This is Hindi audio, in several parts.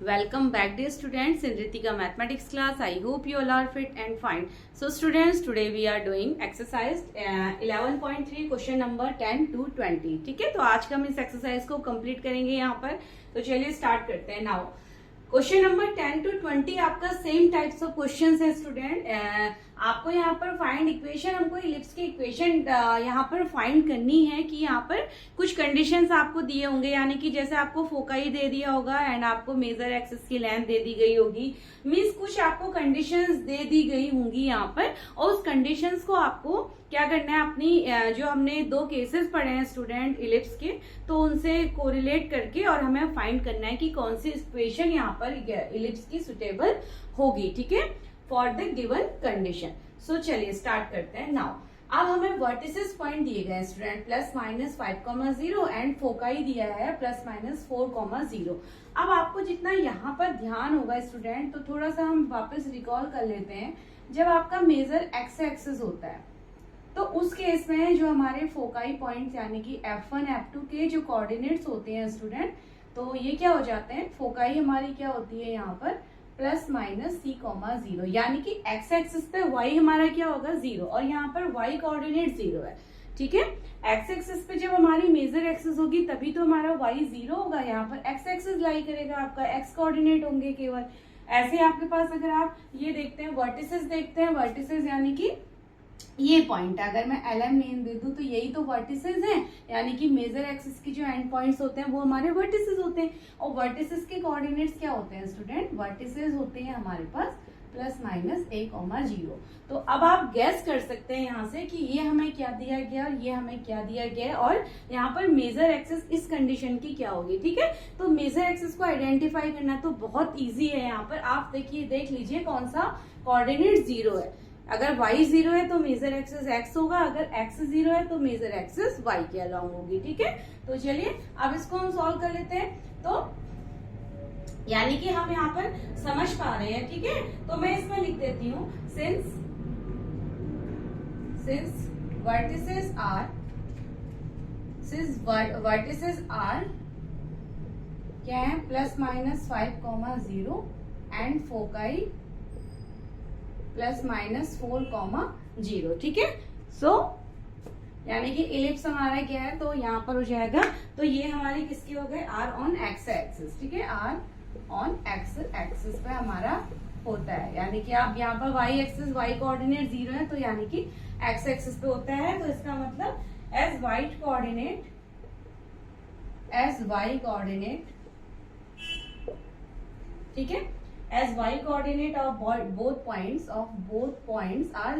Welcome back dear students in Ritika mathematics class. I hope you all are fit and fine. So students, today we are doing exercise 11.3 question number 10 to 20. ठीक है, तो आज का हम इस एक्सरसाइज को कंप्लीट करेंगे यहाँ पर. तो चलिए स्टार्ट करते हैं. नाउ क्वेश्चन नंबर 10 to 20 आपका सेम टाइप्स ऑफ क्वेश्चंस है स्टूडेंट. आपको यहाँ पर फाइंड इक्वेशन, हमको इलिप्स की इक्वेशन यहाँ पर फाइंड करनी है कि यहाँ पर कुछ कंडीशंस आपको दिए होंगे, यानी कि जैसे आपको फोकाई दे दिया होगा एंड आपको मेजर एक्सिस की लेंथ दे दी गई होगी. मीन्स कुछ आपको कंडीशंस दे दी गई होंगी यहाँ पर, और उस कंडीशंस को आपको क्या करना है, अपनी जो हमने दो केसेस पढ़े हैं स्टूडेंट इलिप्स के, तो उनसे कोरिलेट करके और हमें फाइंड करना है कि कौन सी इक्वेशन यहाँ पर इलिप्स की सुटेबल होगी. ठीक है, फॉर द गिवन कंडीशन. सो चलिए स्टार्ट करते हैं. नाउ अब हमें वर्टिसेस पॉइंट दिए गए स्टूडेंट +-5,0 एंड फोकाई दिया है +-4,0. अब आपको जितना यहाँ पर ध्यान होगा स्टूडेंट, तो थोड़ा सा हम वापस रिकॉल कर लेते हैं. जब आपका मेजर एक्स एक्सिस होता है तो उस केस में जो हमारे फोकाई पॉइंट्स यानी कि F1 F2 के जो कोऑर्डिनेट्स होते हैं स्टूडेंट, तो ये क्या हो जाते हैं, फोकाई हमारी क्या होती है यहाँ पर +-c,0, यानी कि एक्स एक्सिस पे y हमारा क्या होगा 0 और यहाँ पर y कोऑर्डिनेट 0 है. ठीक है, एक्स एक्सिस पे जब हमारी मेजर एक्सिस होगी तभी तो हमारा y 0 होगा. यहाँ पर एक्स एक्सिस लाई करेगा, आपका x कोऑर्डिनेट होंगे केवल. ऐसे आपके पास अगर आप ये देखते हैं वर्टिसेस देखते हैं, वर्टिसेस यानी कि ये पॉइंट अगर मैं LM नेम दे दूं तो यही तो वर्टिसेस हैं, यानी कि मेजर एक्सिस की जो एंड पॉइंट्स होते हैं वो हमारे वर्टिसेस होते हैं. और वर्टिसेस के कोऑर्डिनेट्स क्या होते हैं स्टूडेंट, वर्टिसेस होते हैं हमारे पास +-a,0. तो अब आप गैस कर सकते हैं यहाँ से कि ये हमें क्या दिया गया और ये हमें क्या दिया गया, और यहाँ पर मेजर एक्सिस इस कंडीशन की क्या होगी. ठीक है, तो मेजर एक्सिस को आइडेंटिफाई करना तो बहुत ईजी है. यहाँ पर आप देखिए, देख लीजिए कौन सा कोऑर्डिनेट 0 है. अगर y 0 है तो मेजर एक्सिस x होगा, अगर x 0 है तो मेजर एक्सिस y के अलोंग होगी. ठीक है, तो चलिए अब इसको हम सॉल्व कर लेते हैं. तो यानी कि हम यहाँ पर समझ पा रहे हैं. ठीक है, तो मैं इसमें लिख देती हूँ सिंस वर्टिसेस आर क्या है +-5,0 एंड फोकाई +-4,0. ठीक है, सो यानी कि इलिप्स हमारा क्या है, तो यहाँ पर हो जाएगा, तो ये हमारी किसके हो गए, r ऑन x एक्सिस. ठीक है, r ऑन x एक्सिस पे हमारा होता है, यानी कि आप यहाँ पर y एक्सिस y कोऑर्डिनेट 0 है तो यानी कि x एक्सिस पे होता है. तो इसका मतलब as y कोऑर्डिनेट ठीक है, as y coordinate of both points are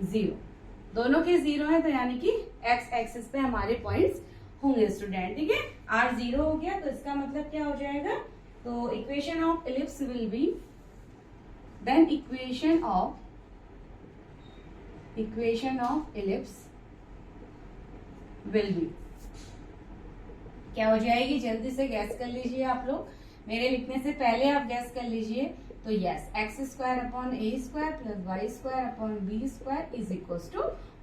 0. दोनों के 0 है तो यानी कि x एक्सिस पे हमारे पॉइंट्स होंगे स्टूडेंट. ठीक है, r 0 हो गया तो इसका मतलब क्या हो जाएगा, तो equation of ellipse will be, then equation of ellipse will be क्या हो जाएगी, जल्दी से गैस कर लीजिए आप लोग, मेरे लिखने से पहले आप गैस कर लीजिए. तो यस, x² + a² + b² =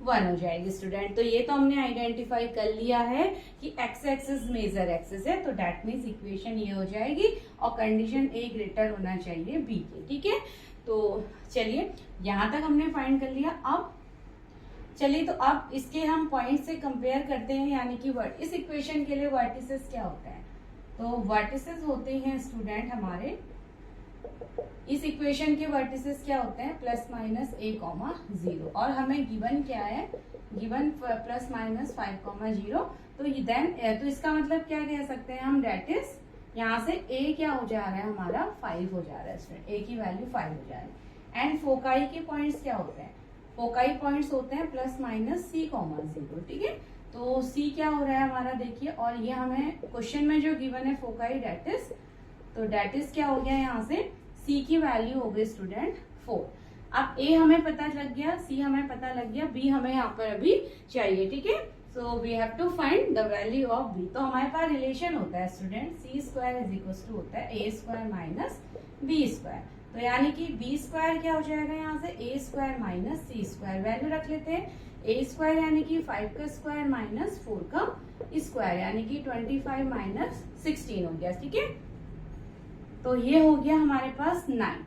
1 हो जाएगी स्टूडेंट. तो ये तो हमने आइडेंटिफाई कर लिया है कि x एक्सिस मेजर एक्सिस है, तो दैट मीन्स इक्वेशन ये हो जाएगी और कंडीशन a ग्रेटर होना चाहिए b के. ठीक है, तो चलिए यहाँ तक हमने फाइंड कर लिया. अब चलिए, तो अब इसके हम पॉइंट से कंपेयर करते हैं, यानी कि इस इक्वेशन के लिए वर्टिसेस क्या होता है, तो वर्टिसेस होते हैं स्टूडेंट हमारे, इस इक्वेशन के वर्टिसेस क्या होते हैं +-a,0, और हमें गिवन क्या है, गिवन +-5,0. तो इसका मतलब क्या कह सकते हैं हम, डेट इज यहाँ से a क्या हो जा रहा है हमारा 5 हो जा रहा है स्टूडेंट, a की वैल्यू 5 हो जा रही है. एंड फोकाई के पॉइंट्स क्या होते हैं, फोकाई पॉइंट्स होते हैं +-c,0. ठीक है, तो c क्या हो रहा है हमारा देखिए, और ये हमें क्वेश्चन में जो गिवन है फोकाई डेट इज क्या हो गया, यहाँ से c की वैल्यू हो गई स्टूडेंट 4. अब a हमें पता लग गया, c हमें पता लग गया, b हमें यहाँ पर अभी चाहिए. ठीक है, so we have to find the value of b. तो हमारे पास रिलेशन होता है स्टूडेंट c² होता है a² - b². तो यानी कि b² क्या हो जाएगा यहाँ से a² - c², वैल्यू रख लेते हैं. a² यानी कि 5 का स्क्वायर माइनस 4 का स्क्वायर यानी कि 25 माइनस 16 हो गया, ठीक है। तो ये हो गया हमारे पास 9,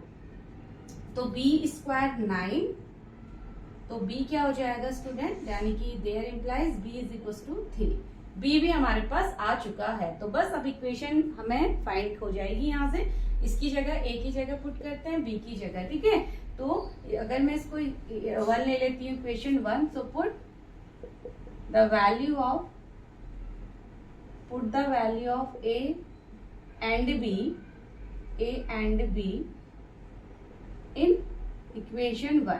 तो बी स्क्वायर 9, तो बी क्या हो जाएगा स्टूडेंट, यानी कि there implies b is equal to 3। B भी हमारे पास आ चुका है, तो बस अब इक्वेशन हमें फाइंड हो जाएगी यहाँ से। इसकी जगह ए की जगह पुट करते हैं बी की जगह, ठीक है। तो अगर मैं इसको 1 ले लेती हूँ equation 1, so put the value of a and b in equation 1,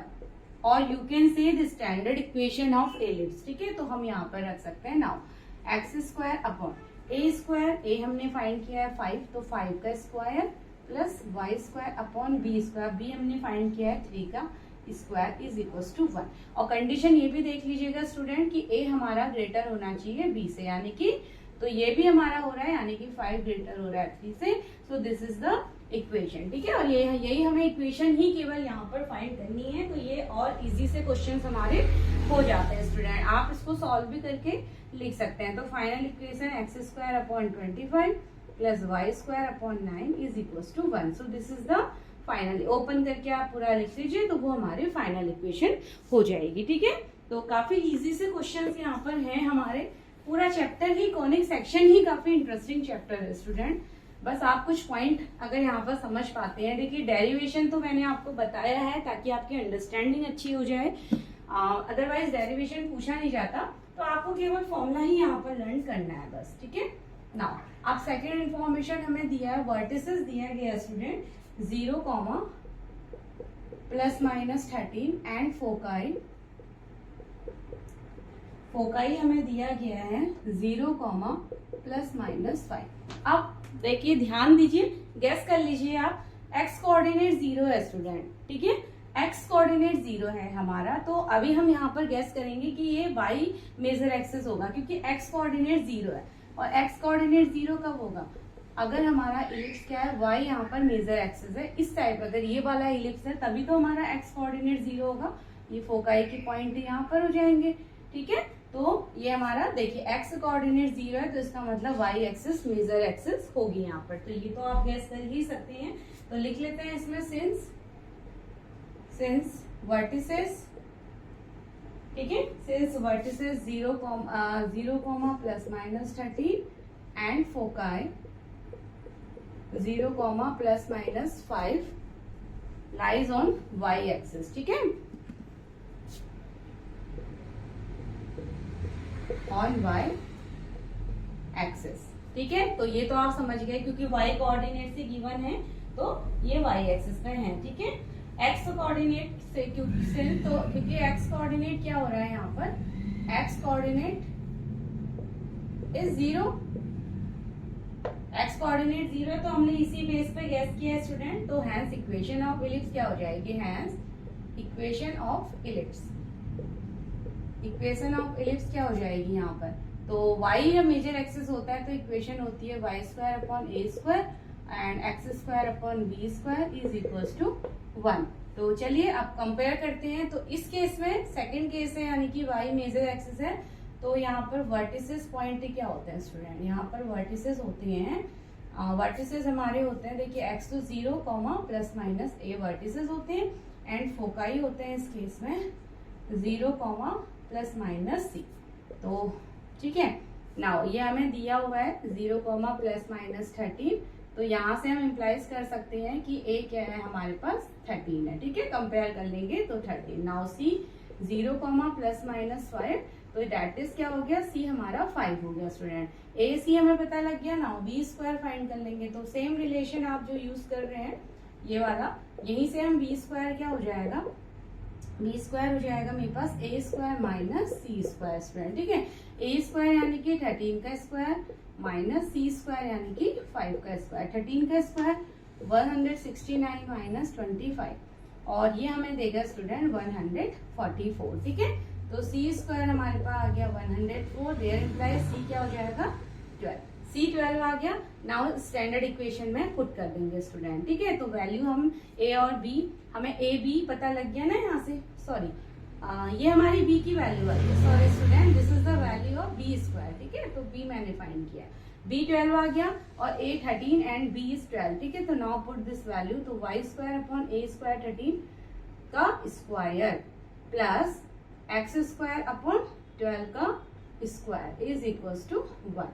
और you can say the standard equation of ellipse, ठीक है। तो हम यहाँ पर रख सकते हैं now x square upon a square, a हमने फाइंड किया है 5, तो 5 का square plus y square upon b square, b हमने फाइंड किया है 3 का स्क्वायर इज इक्वल टू 1। और कंडीशन ये भी देख लीजिएगा स्टूडेंट कि ए हमारा ग्रेटर होना चाहिए बी से, यानी कि तो ये भी हमारा हो रहा है, यानी कि 5 ग्रेटर हो रहा है 3 से, सो दिस इज द इक्वेशन, ठीक है। और ये यही हमें इक्वेशन ही केवल यहाँ पर फाइंड करनी है, तो ये और इजी से क्वेश्चंस हमारे हो जाते हैं स्टूडेंट। आप इसको सॉल्व भी करके लिख सकते हैं। तो final equation x square upon 25 plus y square upon 9 is equal to 1। So this is the final, open करके आप पूरा लिख लीजिए, तो वो हमारे फाइनल इक्वेशन हो जाएगी, ठीक है। तो काफी इजी से क्वेश्चंस यहाँ पर हैं हमारे। पूरा चैप्टर ही, कॉनिक सेक्शन ही काफी इंटरेस्टिंग चैप्टर है स्टूडेंट। बस आप कुछ पॉइंट अगर यहाँ पर समझ पाते हैं, देखिए डेरिवेशन तो मैंने आपको बताया है ताकि आपकी अंडरस्टैंडिंग अच्छी हो जाए, अदरवाइज डेरिवेशन पूछा नहीं जाता, तो आपको केवल फॉर्मूला ही यहाँ पर लर्न करना है बस, ठीक है। नाउ आप सेकेंड इंफॉर्मेशन हमें दिया है, वर्टिसेस दिया गया student 0, plus minus 13 and foci हमें दिया गया है 0, प्लस माइनस 5। अब देखिए ध्यान दीजिए, गैस कर लीजिए आप, एक्स कोऑर्डिनेट 0 है स्टूडेंट, ठीक है। एक्स कोऑर्डिनेट 0 है हमारा, तो अभी हम यहाँ पर गैस करेंगे कि ये वाई मेजर एक्सिस होगा, क्योंकि एक्स कोऑर्डिनेट 0 है। और एक्स कोऑर्डिनेट 0 कब होगा, अगर हमारा इलिप्स क्या है, वाई यहाँ पर मेजर एक्सिस है, इस टाइप अगर ये वाला इलिप्स है तभी तो हमारा एक्स कोऑर्डिनेट 0 होगा। ये फोकाई के पॉइंट यहाँ पर हो जाएंगे, ठीक है। तो ये हमारा देखिए एक्स कोऑर्डिनेट 0 है, तो इसका मतलब वाई एक्सिस मेजर एक्सिस होगी यहाँ पर, तो ये तो आप गैस कर ही सकते हैं। तो लिख लेते हैं इसमें सिंस वर्टिसेस, ठीक है, since vertices 0, plus minus 13 and foci 0, plus minus 5 lies on y axis, ठीक है, ऑन वाई एक्सिस, ठीक है। तो ये तो आप समझ गए, क्योंकि वाई कोऑर्डिनेट से गिवन है, तो ये वाई एक्सिस पे है, ठीक है। एक्स कोऑर्डिनेट से क्योंकि एक्स कोऑर्डिनेट क्या हो रहा है यहाँ पर, x coordinate is 0, x coordinate 0 है, तो हमने इसी बेस पे गैस किया है स्टूडेंट। तो हैंस इक्वेशन ऑफ इलिप्स क्या हो जाएगी, हैंस इक्वेशन ऑफ इलिप्स क्या हो जाएगी यहाँ पर, तो y जब मेजर एक्सिस होता है तो इक्वेशन होती है y square upon a square and x square upon b square is equals to 1। तो चलिए अब कंपेयर करते हैं। तो इस केस में सेकंड केस है, यानी कि y मेजर एक्सिस है, तो यहाँ पर वर्टिसेस पॉइंट क्या होते हैं स्टूडेंट, यहाँ पर वर्टिसेस होते हैं, वर्टिसेस हमारे होते हैं, देखिए x तो 0, प्लस माइनस a वर्टिसेस होते हैं, एंड फोकाई होते हैं इस केस में 0, प्लस माइनस सी। तो ठीक है, नाउ ये हमें दिया हुआ है 0, प्लस माइनस 13, तो यहाँ से हम इम्प्लाइज कर सकते हैं कि a क्या है हमारे पास 13 है, ठीक है। कंपेयर कर लेंगे तो 13, नाउ c 0, प्लस माइनस 5, तो डेट इज क्या हो गया, c हमारा 5 हो गया स्टूडेंट। a c हमें पता लग गया, नाउ b स्क्वायर फाइंड कर लेंगे। तो सेम रिलेशन आप जो यूज कर रहे हैं ये वाला, यहीं से हम b स्क्वायर क्या हो जाएगा, बी स्क्वायर हो जाएगा मेरे पास ए स्क्वायर माइनस सी स्क्वायर स्क्वायर, ठीक है। ए स्क्वायर यानी कि 13 का स्क्वायर माइनस सी स्क्वायर यानी कि 5 का स्क्वायर, 13 का स्क्वायर 169 माइनस 25, और ये हमें देगा स्टूडेंट 144, ठीक है। तो सी स्क्वायर हमारे पास आ गया 104, देयर इम्प्लाइज सी क्या हो जाएगा 12, सी 12 आ गया। नाउ स्टैंडर्ड इक्वेशन में पुट कर देंगे स्टूडेंट, ठीक है। तो वैल्यू हम ए और बी, हमें ए बी पता लग गया ना यहाँ से, सॉरी ये हमारी b की वैल्यू आई है, sorry student, this is the value of b square, ठीक है। तो b मैंने फाइंड किया, b 12 आ गया और a 13 एंड b इज 12, ठीक है। तो नाउ पुट दिस वैल्यू, तो y square upon a square 13 का square plus x square upon 12 का स्क्वायर इज इक्वल्स टू 1।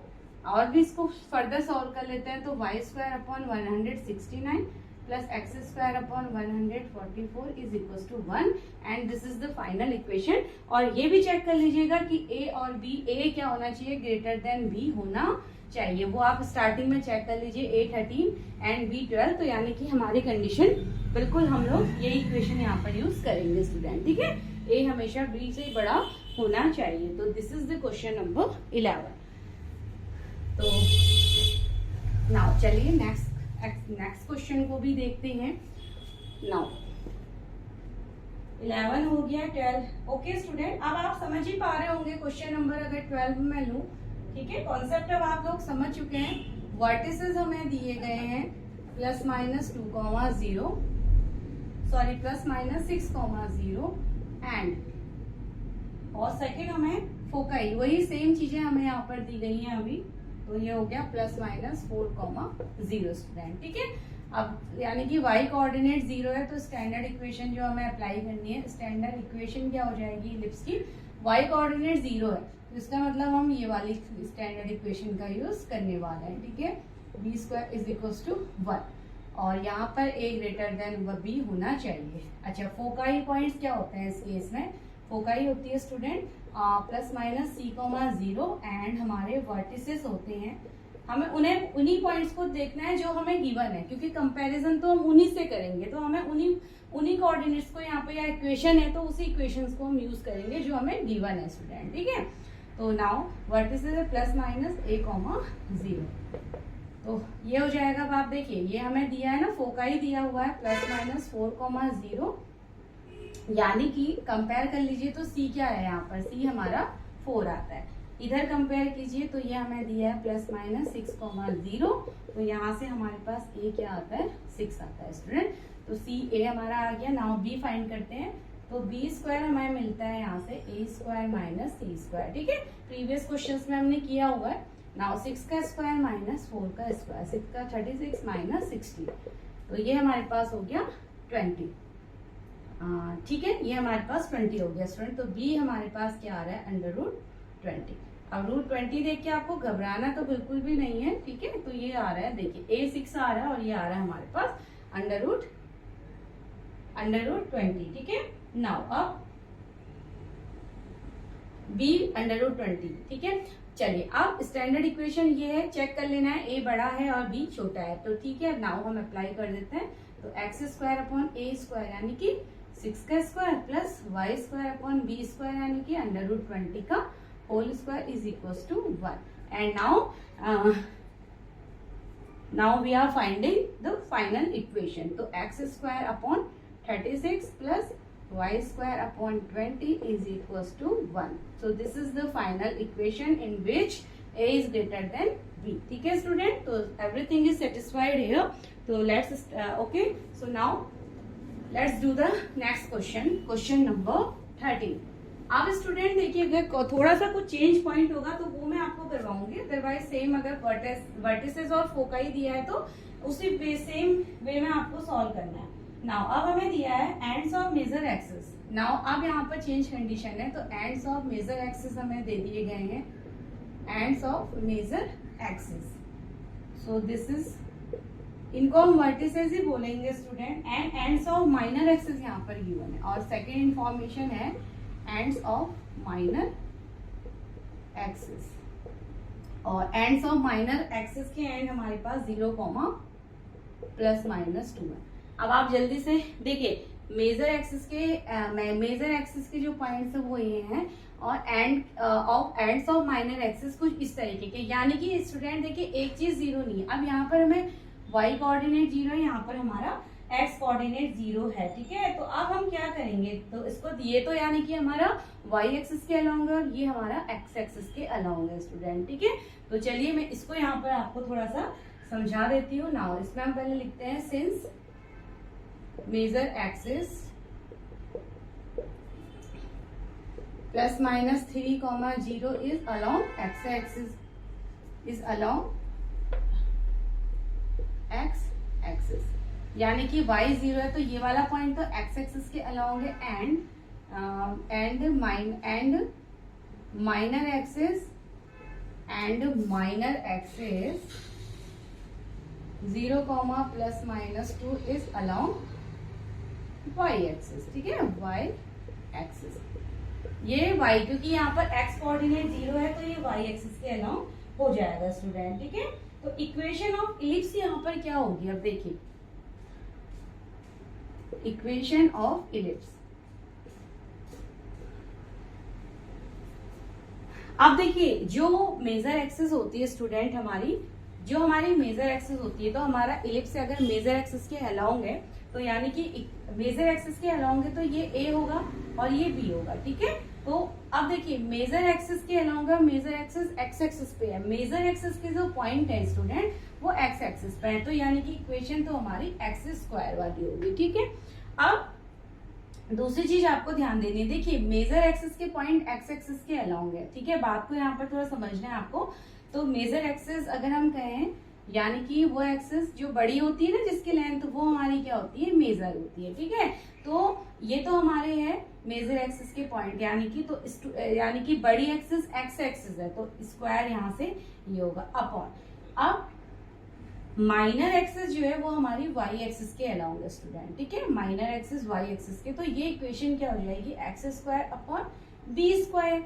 और भी इसको फर्दर सॉल्व कर लेते हैं, तो y square upon 169 plus x square upon 144 is equal to 1 and this is the final equation. और ये भी चेक कर लीजिएगा कि a और b, a क्या होना चाहिए, ग्रेटर देन b होना चाहिए, वो आप स्टार्टिंग में चेक कर लीजिए, a 13 एंड b 12, तो यानी कि हमारी कंडीशन बिल्कुल हम लोग ये इक्वेशन यहाँ पर यूज करेंगे स्टूडेंट, ठीक है। a हमेशा b से बड़ा होना चाहिए, तो this is the question number 11। तो नाउ चलिए नेक्स्ट क्वेश्चन को भी देखते हैं। नाउ 11 हो गया, 12 ओके स्टूडेंट। अब आप समझ ही पा रहे होंगे क्वेश्चन नंबर अगर 12 में लूं, ठीक है, कॉन्सेप्ट अब आप लोग समझ चुके हैं। वर्टिसेस हमें दिए गए हैं plus minus 2,0, sorry plus minus 6,0 and और सेकेंड हमें फोकाई, वही सेम चीजें हमें यहाँ पर दी गई हैं अभी, तो ये हो गया प्लस माइनस 4,0 स्टूडेंट, ठीक है। अब यानी कि y कोऑर्डिनेट 0 है, तो स्टैंडर्ड इक्वेशन जो हमें अप्लाई करनी है, स्टैंडर्ड इक्वेशन क्या हो जाएगी इलिप्स की, y कोऑर्डिनेट 0 है, तो इसका मतलब हम ये वाली स्टैंडर्ड इक्वेशन का यूज करने वाले हैं, ठीक है। b square is equals to 1 और यहाँ पर a ग्रेटर देन b होना चाहिए। अच्छा, फोकाई पॉइंट्स क्या होते हैं इस केस में, फोकाई होती है student plus minus c,0 and हमारे वर्टिसेस होते हैं, हमें उन्हीं पॉइंट्स को देखना है जो हमें गिवन है, क्योंकि कंपैरिजन तो हम उन्हीं से करेंगे, तो हमें उन्हीं कोऑर्डिनेट्स को यहाँ पे, या इक्वेशन है तो उसी इक्वेशंस को हम यूज करेंगे जो हमें गिवन है स्टूडेंट, ठीक है। तो नाउ वर्टिसेस है प्लस माइनस a,0, तो ये हो जाएगा। अब आप देखिए ये हमें दिया है ना, फोकाई दिया हुआ है प्लस माइनस 4,0, यानी कि कंपेयर कर लीजिए तो c क्या है यहाँ पर, c हमारा 4 आता है, इधर कंपेयर कीजिए तो ये हमें दिया है प्लस माइनस 6,0, तो यहाँ से हमारे पास a क्या आता है, 6 आता है स्टूडेंट, तो c a हमारा आ गया। नाउ b फाइंड करते हैं, तो b स्क्वायर हमें मिलता है यहाँ से a square minus c square, ठीक है, प्रीवियस क्वेश्चंस में हमने किया हुआ है। नाउ 6 का स्क्वायर माइनस 4 का स्क्वायर, 6 का 36 माइनस 60, तो ये हमारे पास हो गया 20, ठीक है, ये हमारे पास 20 हो गया स्टूडेंट। तो b हमारे पास क्या आ रहा है, √20। अब √20 देख के आपको घबराना तो बिल्कुल भी नहीं है, ठीक है। तो ये आ रहा है, देखिए a 6 आ रहा है और ये आ रहा है हमारे पास √20, ठीक है। नाउ अब b √20, ठीक है। चलिए अब स्टैंडर्ड इक्वेशन ये है, चेक कर लेना है a बड़ा है और b छोटा है, तो ठीक है। नाउ हम अप्लाई कर देते हैं, तो x square upon a square यानी कि 6 का square plus y square upon b square यानी कि √20 का whole square is equals to 1 and now we are finding the final equation. तो x square upon 36 plus y square upon 20 is equals to 1, so this is the final equation in which a is greater than b, ठीक है स्टूडेंट। तो एवरीथिंग इज सेटिस्फाइड हियर, तो let's okay, so now let's do the next question, question number 13। अब स्टूडेंट देखिए, अगर थोड़ा सा कुछ चेंज पॉइंट होगा तो वो मैं आपको करवाऊंगी, अदरवाइज सेम अगर वर्टिसेस और फोकाई दिया है तो उसी सेम वे में आपको सॉल्व करना है। नाउ अब हमें दिया है ends of major axis. Now अब यहाँ पर चेंज कंडीशन है, तो एंड्स ऑफ मेजर एक्सिस हमें दे दिए गए हैं, ends of major axis, so this is, इनको हम वर्टिसेस ही बोलेंगे student, and ends of minor axis यहाँ पर गिवन है, और सेकेंड इंफॉर्मेशन है एंड्स ऑफ माइनर एक्सिस, और एंड्स ऑफ माइनर एक्सिस के एंड हमारे पास 0, प्लस माइनस 2 है। अब आप जल्दी से देखिए, मेजर एक्सिस के जो पॉइंट्स है वो ये हैं, और एंड्स ऑफ माइनर एक्सिस कुछ इस तरीके के, यानी कि स्टूडेंट देखिए एक चीज 0 नहीं है। अब यहाँ पर हमें y कोऑर्डिनेट 0 है, यहाँ पर हमारा x कोऑर्डिनेट 0 है, ठीक है। तो अब हम क्या करेंगे, तो इसको ये तो यानी कि हमारा y एक्सिस के अलाउंग है और ये हमारा x एक्सिस के अलाउंग है स्टूडेंट, ठीक है। तो चलिए मैं इसको यहाँ पर आपको थोड़ा सा समझा देती हूँ। नाउ इसमें हम पहले लिखते हैं, since major axis plus minus 3, 0 is along x axis, is along x axis, यानी कि y 0 है तो ये वाला पॉइंट तो एक्स एक्सिस के अलोंग है, and minor axis zero comma plus minus 2 is along y axis, ठीक है, वाई एक्सिस। ये y, क्योंकि यहाँ पर x कोऑर्डिनेट 0 है तो ये y एक्सिस के अलोंग हो जाएगा स्टूडेंट, ठीक है। तो इक्वेशन ऑफ इलिप्स यहाँ पर क्या होगी, अब देखिए इक्वेशन ऑफ इलिप्स। अब देखिए जो मेजर एक्सिस होती है स्टूडेंट हमारी, जो हमारी मेजर एक्सिस होती है, तो हमारा इलिप्स से अगर मेजर एक्सिस के अलोंग है तो यानी कि मेजर एक्सिस के अलोंग है तो ये ए होगा और ये बी होगा, ठीक है। तो अब देखिए मेजर एक्सिस के अलोंग है, मेजर एक्सिस एक्स एक्सिस पे है, मेजर एक्सिस के जो पॉइंट है स्टूडेंट वो एक्स एक्सिस पे है, तो यानी कि इक्वेशन तो हमारी एक्स स्क्वायर वाली होगी, ठीक है। अब दूसरी चीज आपको ध्यान देनी है, देखिए मेजर एक्सिस के पॉइंट एक्स एक्सिस के अलोंग है, ठीक है, बात को यहाँ पर थोड़ा समझना है आपको। तो मेजर एक्सिस अगर हम कहें यानी कि वो एक्सिस जो बड़ी होती है ना, जिसकी लेंथ वो हमारी क्या होती है, मेजर होती है, ठीक है। तो ये तो हमारे है मेजर एक्सिस के पॉइंट, यानी कि तो यानी कि बड़ी एक्सिस एक्स एक्सिस है तो स्क्वायर यहाँ से ये होगा अपॉन, अब माइनर एक्सिस जो है वो हमारी वाई एक्सिस के अलोंग है स्टूडेंट, ठीक है, माइनर एक्सिस वाई एक्सिस के, तो ये इक्वेशन क्या हो जाएगी, x square upon b square,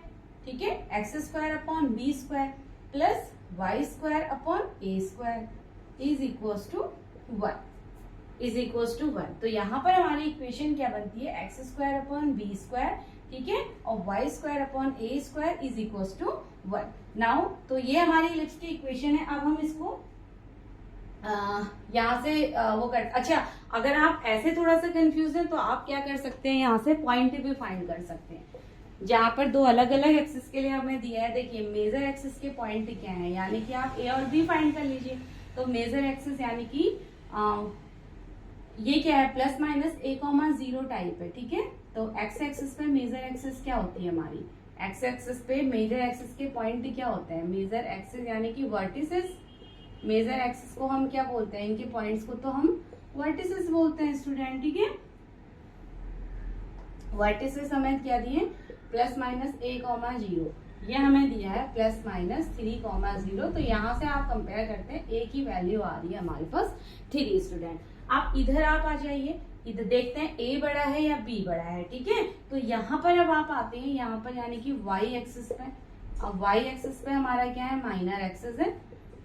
ठीक है, x square upon b square plus y square upon a square is equals to 1, is equals to 1। तो यहाँ पर हमारी इक्वेशन क्या बनती है, x square upon b square, ठीक है, और y square upon a square is equals to 1। Now तो ये हमारी इलिप्स की इक्वेशन है। अब हम इसको यहाँ से वो कर, अच्छा अगर आप ऐसे थोड़ा सा कंफ्यूज है तो आप क्या कर सकते हैं, यहाँ से पॉइंट भी फाइंड कर सकते हैं, जहाँ पर दो अलग अलग एक्सिस के लिए हमें दिया है। देखिए मेजर एक्सिस के पॉइंट क्या है, यानी कि आप ए और बी फाइंड कर लीजिए। तो मेजर एक्सिस यानी कि ये क्या है, प्लस माइनस ए कॉमा 0 टाइप है, ठीक है। तो एक्स एक्सिस पे मेजर एक्सिस क्या होती है हमारी, एक्स एक्सिस पे मेजर एक्सिस के पॉइंट क्या होते हैं, मेजर एक्सिस यानी कि वर्टिसेस, मेजर एक्सिस को हम क्या बोलते हैं, इनके पॉइंट्स को तो हम वर्टिसेस बोलते हैं स्टूडेंट, ठीक है। वर्टिसेस हमें क्या दिए, प्लस माइनस ए कॉमा 0, ये हमें दिया है प्लस माइनस 3 कॉमा 0। तो यहाँ से आप कंपेयर करते हैं, ए की वैल्यू आ रही है हमारे पास 3 स्टूडेंट। आप इधर आप आ जाइए, इधर देखते हैं ए बड़ा है या बी बड़ा है, ठीक है। तो यहाँ पर अब आप आते हैं यहाँ पर यानी कि वाई एक्सिस पे, अब वाई एक्सिस पे हमारा क्या है, माइनर एक्सिस है,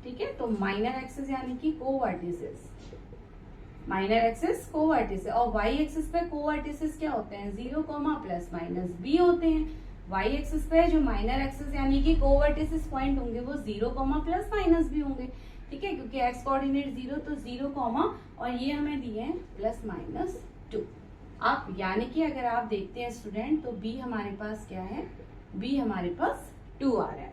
ठीक है। तो माइनर एक्सिस यानी कि कोवर्टिसेस, माइनर एक्सिस कोवर्टिसेस, और वाई एक्सिस पे कोवर्टिसेस क्या होते हैं, 0 कॉमा प्लस माइनस बी होते हैं। वाई एक्सिस पे जो माइनर एक्सिस यानी कि कोवर्टिसेस पॉइंट होंगे वो 0 कॉमा प्लस माइनस बी होंगे, ठीक है, क्योंकि एक्स कोऑर्डिनेट 0 तो 0 कॉमा और ये हमें दिए हैं प्लस माइनस 2। आप यानी कि अगर आप देखते हैं स्टूडेंट तो बी हमारे पास क्या है, बी हमारे पास 2 आ रहा है,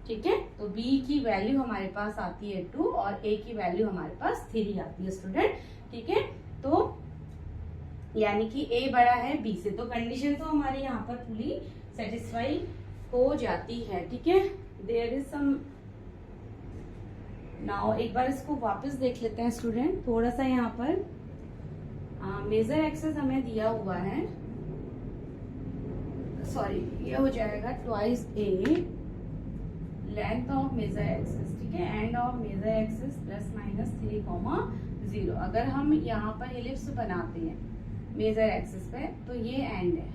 ठीक है। तो b की वैल्यू हमारे पास आती है 2 और a की वैल्यू हमारे पास 3 आती है स्टूडेंट, ठीक है। तो यानी कि a बड़ा है b से, तो कंडीशन तो हमारी यहाँ पर पूरी सेटिस्फाई हो जाती है, ठीक है। देयर इज सम, नाउ एक बार इसको वापस देख लेते हैं स्टूडेंट, थोड़ा सा यहाँ पर मेजर एक्सिस हमें दिया हुआ है, सॉरी ये हो जाएगा twice a length of major axis, ठीक है, end of major axis plus minus 3 comma 0। अगर हम यहाँ पर इलिप्स बनाते हैं मेजर एक्सिस पे तो ये एंड है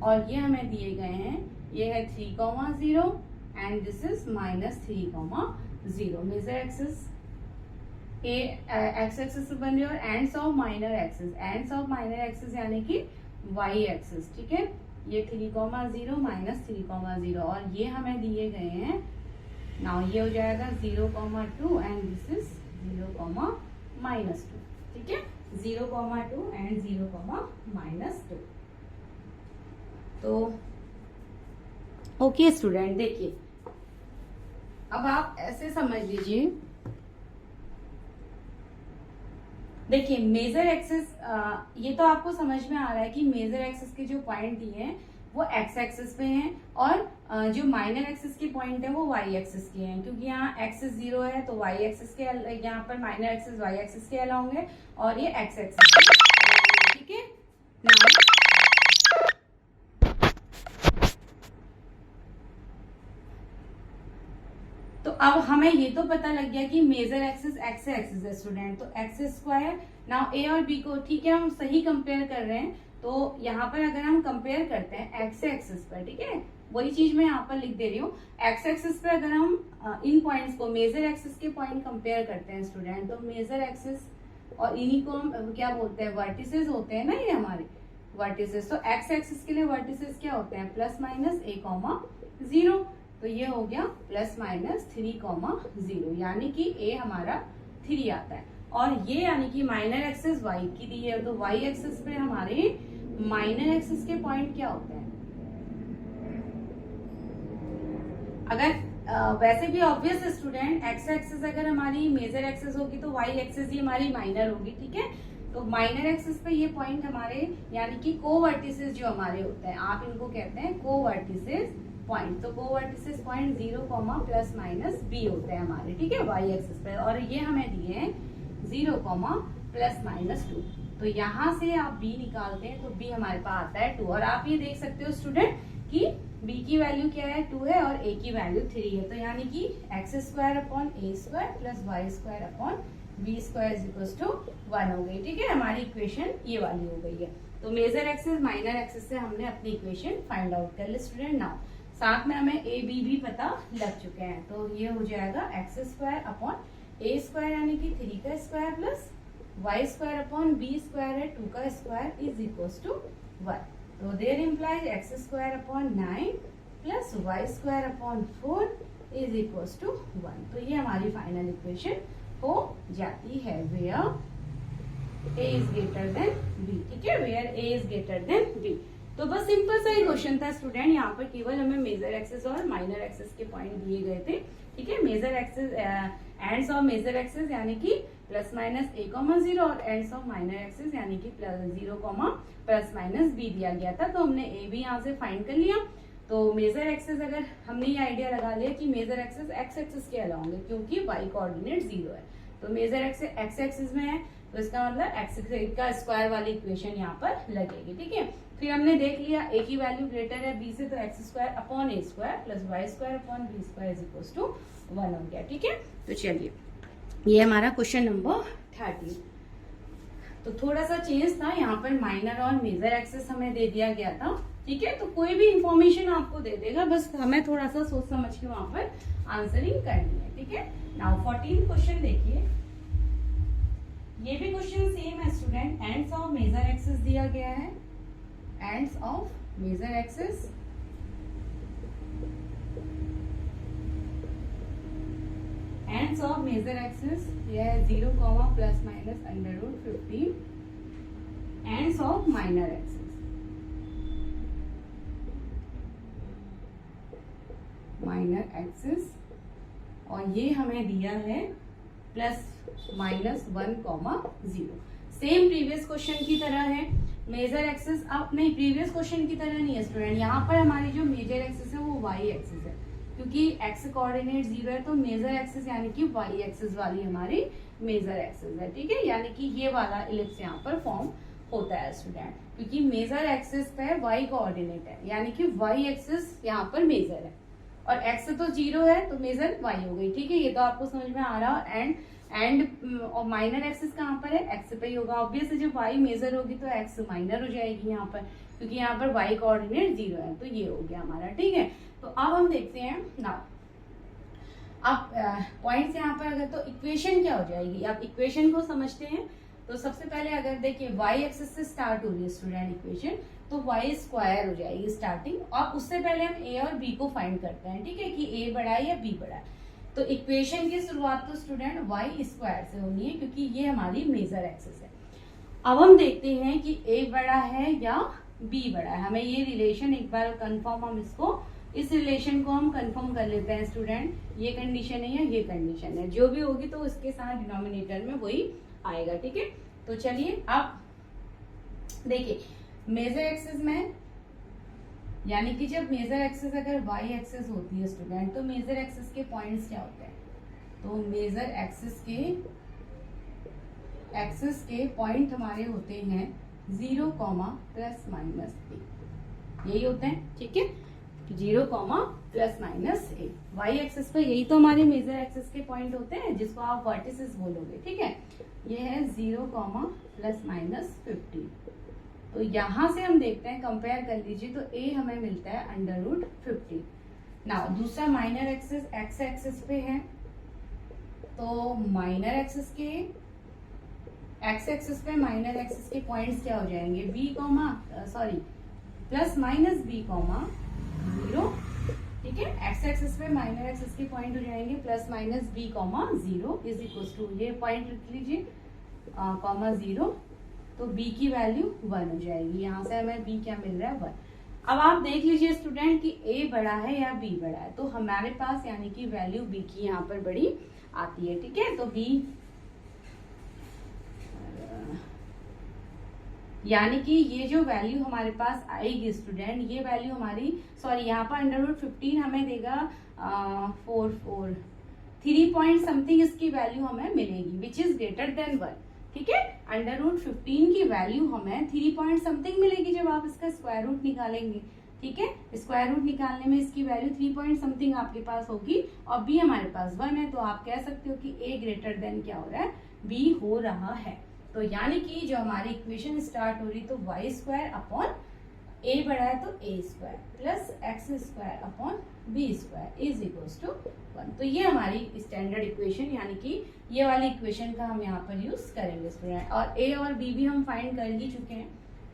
और ये हमें दिए गए हैं, ये है 3 comma 0 and this is minus 3 comma 0। Major axis a x axis बन रही है और ends of minor axis, ends of minor axis यानी कि वाई एक्सिस, ठीक है, ये 3 कॉमा 0 माइनस 3 कॉमा 0 और ये हमें दिए गए हैं। नाउ ये हो जाएगा 0 comma 2 and this is 0 comma minus 2, ठीक है, 0 कॉमा 2 एंड 0 कॉमा माइनस 2। तो ओके स्टूडेंट, देखिए अब आप ऐसे समझ लीजिए, देखिए मेजर एक्सिस, ये तो आपको समझ में आ रहा है कि मेजर एक्सिस के जो पॉइंट दिए हैं वो एक्स एक्सिस पे हैं और जो माइनर एक्सिस के पॉइंट है वो वाई एक्सिस के हैं, क्योंकि यहाँ एक्सिस 0 है तो वाई एक्सिस के यहाँ पर माइनर एक्सिस वाई एक्सिस के अलाउंग है और ये एक्स एक्सिस के, ठीक है। तो अब हमें ये तो पता लग गया कि मेजर एक्सिस एक्स एक्सिस है स्टूडेंट, तो एक्स स्क्वायर। नाउ ए और बी को, ठीक है, हम सही कंपेयर कर रहे हैं, तो यहाँ पर अगर हम कंपेयर करते हैं एक्स एक्सिस पर, ठीक है, वही चीज मैं यहाँ पर लिख दे रही हूँ। एक्स एक्सिस पे अगर हम इन पॉइंट्स को मेजर एक्सिस के पॉइंट कंपेयर करते हैं स्टूडेंट, तो मेजर एक्सिस और इन्हीं को हम क्या बोलते हैं, वर्टिसेस होते हैं ना, ये हमारे वर्टिसेस। तो एक्स एक्सिस के लिए वर्टिसेस क्या होते हैं, +-a,0। तो ये हो गया +-3,0, यानी कि ए हमारा 3 आता है। और ये यानी कि माइनर एक्सिस वाई की दी है, तो वाई एक्सिस पे हमारे माइनर एक्सिस के पॉइंट क्या होते हैं। अगर वैसे भी ऑब्वियस स्टूडेंट, एक्स एक्सिस अगर हमारी मेजर एक्सिस होगी तो वाई एक्सिस ही हमारी माइनर होगी, ठीक है। तो माइनर एक्सिस पे ये पॉइंट हमारे यानी कि कोवर्टिसेस जो हमारे होते हैं, आप इनको कहते हैं कोवर्टिसेस पॉइंट। तो कोवर्टिसेस पॉइंट 0, ±b होते हैं हमारे, ठीक है, वाई एक्सिस पे। और ये हमें दिए हैं 0, ±2। तो यहाँ से आप b निकालते हैं तो b हमारे पास आता है 2। और आप ये देख सकते हो स्टूडेंट कि b की वैल्यू क्या है, 2 है, और a की वैल्यू 3 है। तो यानी कि x² + a² + b² 1 हो गई, ठीक है। हमारी इक्वेशन ये वाली हो गई है। तो मेजर एक्सिस माइनर एक्सिस से हमने अपनी इक्वेशन फाइंड आउट कर ली स्टूडेंट। नाउ साथ में हमें ए बी भी पता लग चुके हैं, तो ये हो जाएगा x² a² यानी कि 3 का स्क्वायर प्लस y² b² है 2 का स्क्वायर = 1। तो देयर इम्प्लाइज x² 9 + y² 4 = 1। तो ये हमारी फाइनल इक्वेशन हो जाती है, where a is greater than b, ठीक है, where a is greater than b। तो बस सिंपल सा ही क्वेश्चन था स्टूडेंट, यहाँ पर केवल हमें मेजर एक्सिस और माइनर एक्सिस के पॉइंट दिए गए थे, ठीक है। Major axis ends of major axis यानी कि +-a,0 और एंड्स ऑफ माइनर एक्सिस यानी कि 0, ±b दिया गया था। तो हमने ए भी यहाँ से फाइंड कर लिया। तो मेजर एक्सिस अगर हमने ये आइडिया लगा लिया कि मेजर एक्सिस एक्स एक्सिस के अलाउंग है, क्योंकि वाई कोऑर्डिनेट 0 है, तो मेजर एक्सिस एक्स एक्सिस में है, तो इसका मतलब एक्स का स्क्वायर वाली इक्वेशन यहाँ पर लगेगी, ठीक है। फिर हमने देख लिया a की वैल्यू ग्रेटर है b से, तो x² + a² + y² = 1 हो गया, ठीक है। तो चलिए, ये हमारा क्वेश्चन नंबर 30। तो थोड़ा सा चेंज था, यहाँ पर माइनर और मेजर एक्सिस हमें दे दिया गया था, ठीक है। तो कोई भी इंफॉर्मेशन आपको दे देगा, बस हमें थोड़ा सा सोच समझ के वहां पर आंसरिंग करनी है, ठीक है। नाउ 14 क्वेश्चन देखिए, ये भी क्वेश्चन सेम है student. Ends of major axis दिया गया है, एंड्स ऑफ मेजर एक्सिस यह है 0, ±√15। एंड्स ऑफ माइनर एक्सिस और ये हमें दिया है +-1, 0। सेम प्रीवियस क्वेश्चन की तरह है। मेजर एक्सिस अब नहीं, प्रीवियस क्वेश्चन की तरह नहीं है स्टूडेंट, यहाँ पर हमारी जो मेजर एक्सिस है वो वाई एक्सिस है, क्योंकि एक्स कोऑर्डिनेट 0 है, तो मेजर एक्सिस यानी कि वाई एक्सिस वाली हमारी मेजर एक्सिस है, ठीक है। यानी कि ये वाला इलिप्स यहाँ पर फॉर्म होता है स्टूडेंट, क्योंकि मेजर एक्सिस पे वाई कोऑर्डिनेट है, यानी कि वाई एक्सिस यहाँ पर मेजर है और एक्स तो 0 है, तो मेजर वाई हो गई, ठीक है। ये तो आपको समझ में आ रहा है। एंड और माइनर एक्सिस कहाँ पर है, एक्स पे ही होगा। ऑब्वियसली जब वाई मेजर होगी तो एक्स माइनर हो जाएगी यहाँ पर, क्योंकि यहाँ पर वाई कोऑर्डिनेट 0 है। तो ये हो गया हमारा, ठीक है। तो अब हम देखते हैं ना, अब पॉइंट्स यहाँ पर अगर, तो इक्वेशन क्या हो जाएगी, अब इक्वेशन को समझते हैं। तो सबसे पहले अगर देखिए वाई एक्सिस से स्टार्ट हो रही है स्टूडेंट इक्वेशन, तो y² हो जाएगी स्टार्टिंग, और उससे पहले हम a और b को फाइंड करते हैं, ठीक है, कि a बड़ा है या b बड़ा है। तो इक्वेशन की शुरुआत तो स्टूडेंट y² से होनी है, क्योंकि ये हमारी मेजर एक्सिस है। अब हम देखते हैं कि a बड़ा है या b बड़ा है। हमें ये रिलेशन एक बार कंफर्म, हम इस रिलेशन को हम कंफर्म कर लेते हैं स्टूडेंट। ये कंडीशन है या ये कंडीशन है, जो भी होगी तो उसके साथ डिनोमिनेटर में वही आएगा, ठीक है। तो चलिए अब देखिए, मेजर एक्सिस में यानी कि जब मेजर एक्सिस अगर वाई एक्सिस होती है स्टूडेंट, तो मेजर एक्सिस के पॉइंट्स क्या होते हैं? तो मेजर एक्सिस के पॉइंट हमारे होते हैं 0, प्लस माइनस ए, यही होते हैं, ठीक है, 0, प्लस माइनस ए। वाई एक्सिस पे यही तो हमारे मेजर एक्सिस के पॉइंट होते हैं, जिसको आप वर्टिसेस बोलोगे, ठीक है। ये है 0, प्लस माइनस 15। तो यहां से हम देखते हैं, कंपेयर कर लीजिए, तो ए हमें मिलता है √50। नाउ दूसरा माइनर एक्सिस एक्स एक्सिस पे है, तो माइनर एक्सिस के एक्स एक्सिस पे माइनर एक्सिस के पॉइंट्स क्या हो जाएंगे? प्लस माइनस बी, 0, ठीक है। एक्स एक्सिस पे माइनर एक्सिस के पॉइंट हो जाएंगे plus minus b, 0 is equal to, ये पॉइंट लिख लीजिए, 0, तो b की वैल्यू 1 हो जाएगी। यहाँ से हमें b क्या मिल रहा है? 1। अब आप देख लीजिए स्टूडेंट कि a बड़ा है या b बड़ा है, तो हमारे पास यानी कि वैल्यू b की यहाँ पर बड़ी आती है, ठीक है। तो b यानी कि ये जो वैल्यू हमारे पास आएगी स्टूडेंट, ये वैल्यू हमारी, सॉरी यहाँ पर √15 हमें देगा 3 पॉइंट समथिंग इसकी वैल्यू हमें मिलेगी, विच इज ग्रेटर देन 1, ठीक है। √15 की वैल्यू हमें 3 पॉइंट समथिंग मिलेगी जब आप इसका स्क्वायर रूट निकालेंगे, ठीक है। स्क्वायर रूट निकालने में इसकी वैल्यू 3 पॉइंट समथिंग आपके पास होगी, और b हमारे पास 1 है, तो आप कह सकते हो कि a ग्रेटर देन क्या हो रहा है? b हो रहा है। तो यानी कि जो हमारी इक्वेशन स्टार्ट हो रही, तो y² अपॉन a बड़ा है तो a² plus x² upon b² is equals to 1। तो ये हमारी स्टैंडर्ड इक्वेशन, यानी कि ये वाली इक्वेशन का हम यहाँ पर यूज करेंगे स्टूडेंट। और a और b भी हम फाइंड कर ही चुके हैं,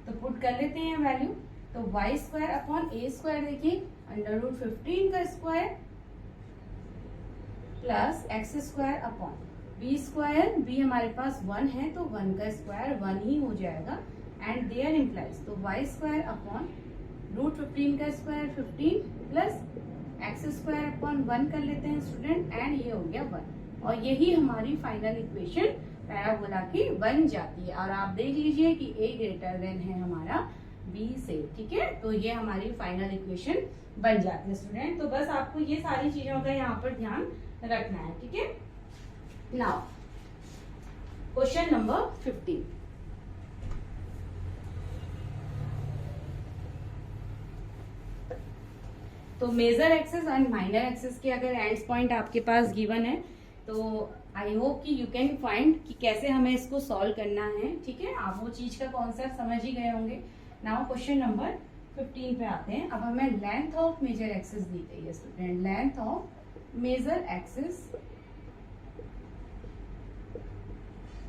तो पुट कर लेते हैं वैल्यू। तो y² अपॉन a² देखिए, √15 का square plus x² upon b², b हमारे पास 1 है, तो 1 का स्क्वायर 1 ही हो जाएगा, एंड देयर इम्प्लाइज, तो y² अपॉन √15 का स्क्वायर 15 प्लस x² अपॉन 1 कर लेते हैं स्टूडेंट, एंड ये हो गया 1। और यही हमारी फाइनल इक्वेशन पैराबोला की बन जाती है। और आप देख लीजिए कि a ग्रेटर देन है हमारा b से, ठीक है। तो ये हमारी फाइनल इक्वेशन बन जाती है स्टूडेंट। तो बस आपको ये सारी चीजों का यहाँ पर ध्यान रखना है, ठीक है। Now question number 15। तो major axis and minor axis के अगर एंड्स पॉइंट आपके पास गिवन है, तो आई होप कि यू कैन फाइंड कि कैसे हमें इसको सॉल्व करना है, ठीक है। आप वो चीज का कॉन्सेप्ट समझ ही गए होंगे। नाउ क्वेश्चन नंबर 15 पे आते हैं। अब हमें लेंथ ऑफ मेजर एक्सिस दी गई है student, length of major axis,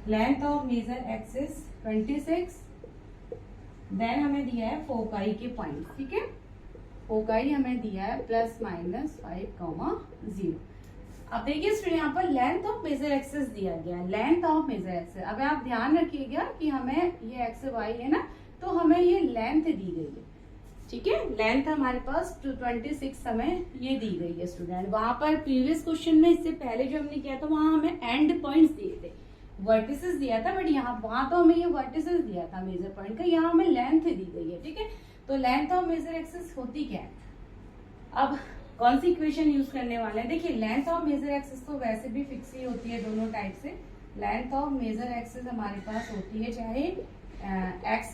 length of major axis 26, then हमें दिया है फोकाई के पॉइंट, ठीक है। फोकाई हमें दिया है प्लस माइनस 5, 0। अब देखिए स्टूडेंट, यहाँ पर लेंथ ऑफ मेजर एक्सिस दिया गया है, लेंथ ऑफ मेजर एक्सिस। अब आप ध्यान रखिएगा कि हमें ये एक्स वाई है ना, तो हमें ये लेंथ दी गई है, ठीक है। लेंथ हमारे पास 26 हमें ये दी गई है स्टूडेंट। वहां पर प्रीवियस क्वेश्चन में, इससे पहले जो हमने किया था, वहां हमें एंड पॉइंट्स दिए थे, वर्टिसेस दिया था, बट यहाँ वहां तो हमें ये वर्टिसेस दिया था मेजर पॉइंट का, यहाँ हमें लेंथ दी गई है, ठीक है। तो लेंथ ऑफ मेजर एक्सिस होती क्या है? अब कौन सी इक्वेशन यूज करने वाले हैं? देखिए, लेंथ ऑफ मेजर एक्सिस तो वैसे भी फिक्स ही होती है दोनों टाइप से। लेंथ ऑफ मेजर एक्सिस हमारे पास होती है चाहे एक्स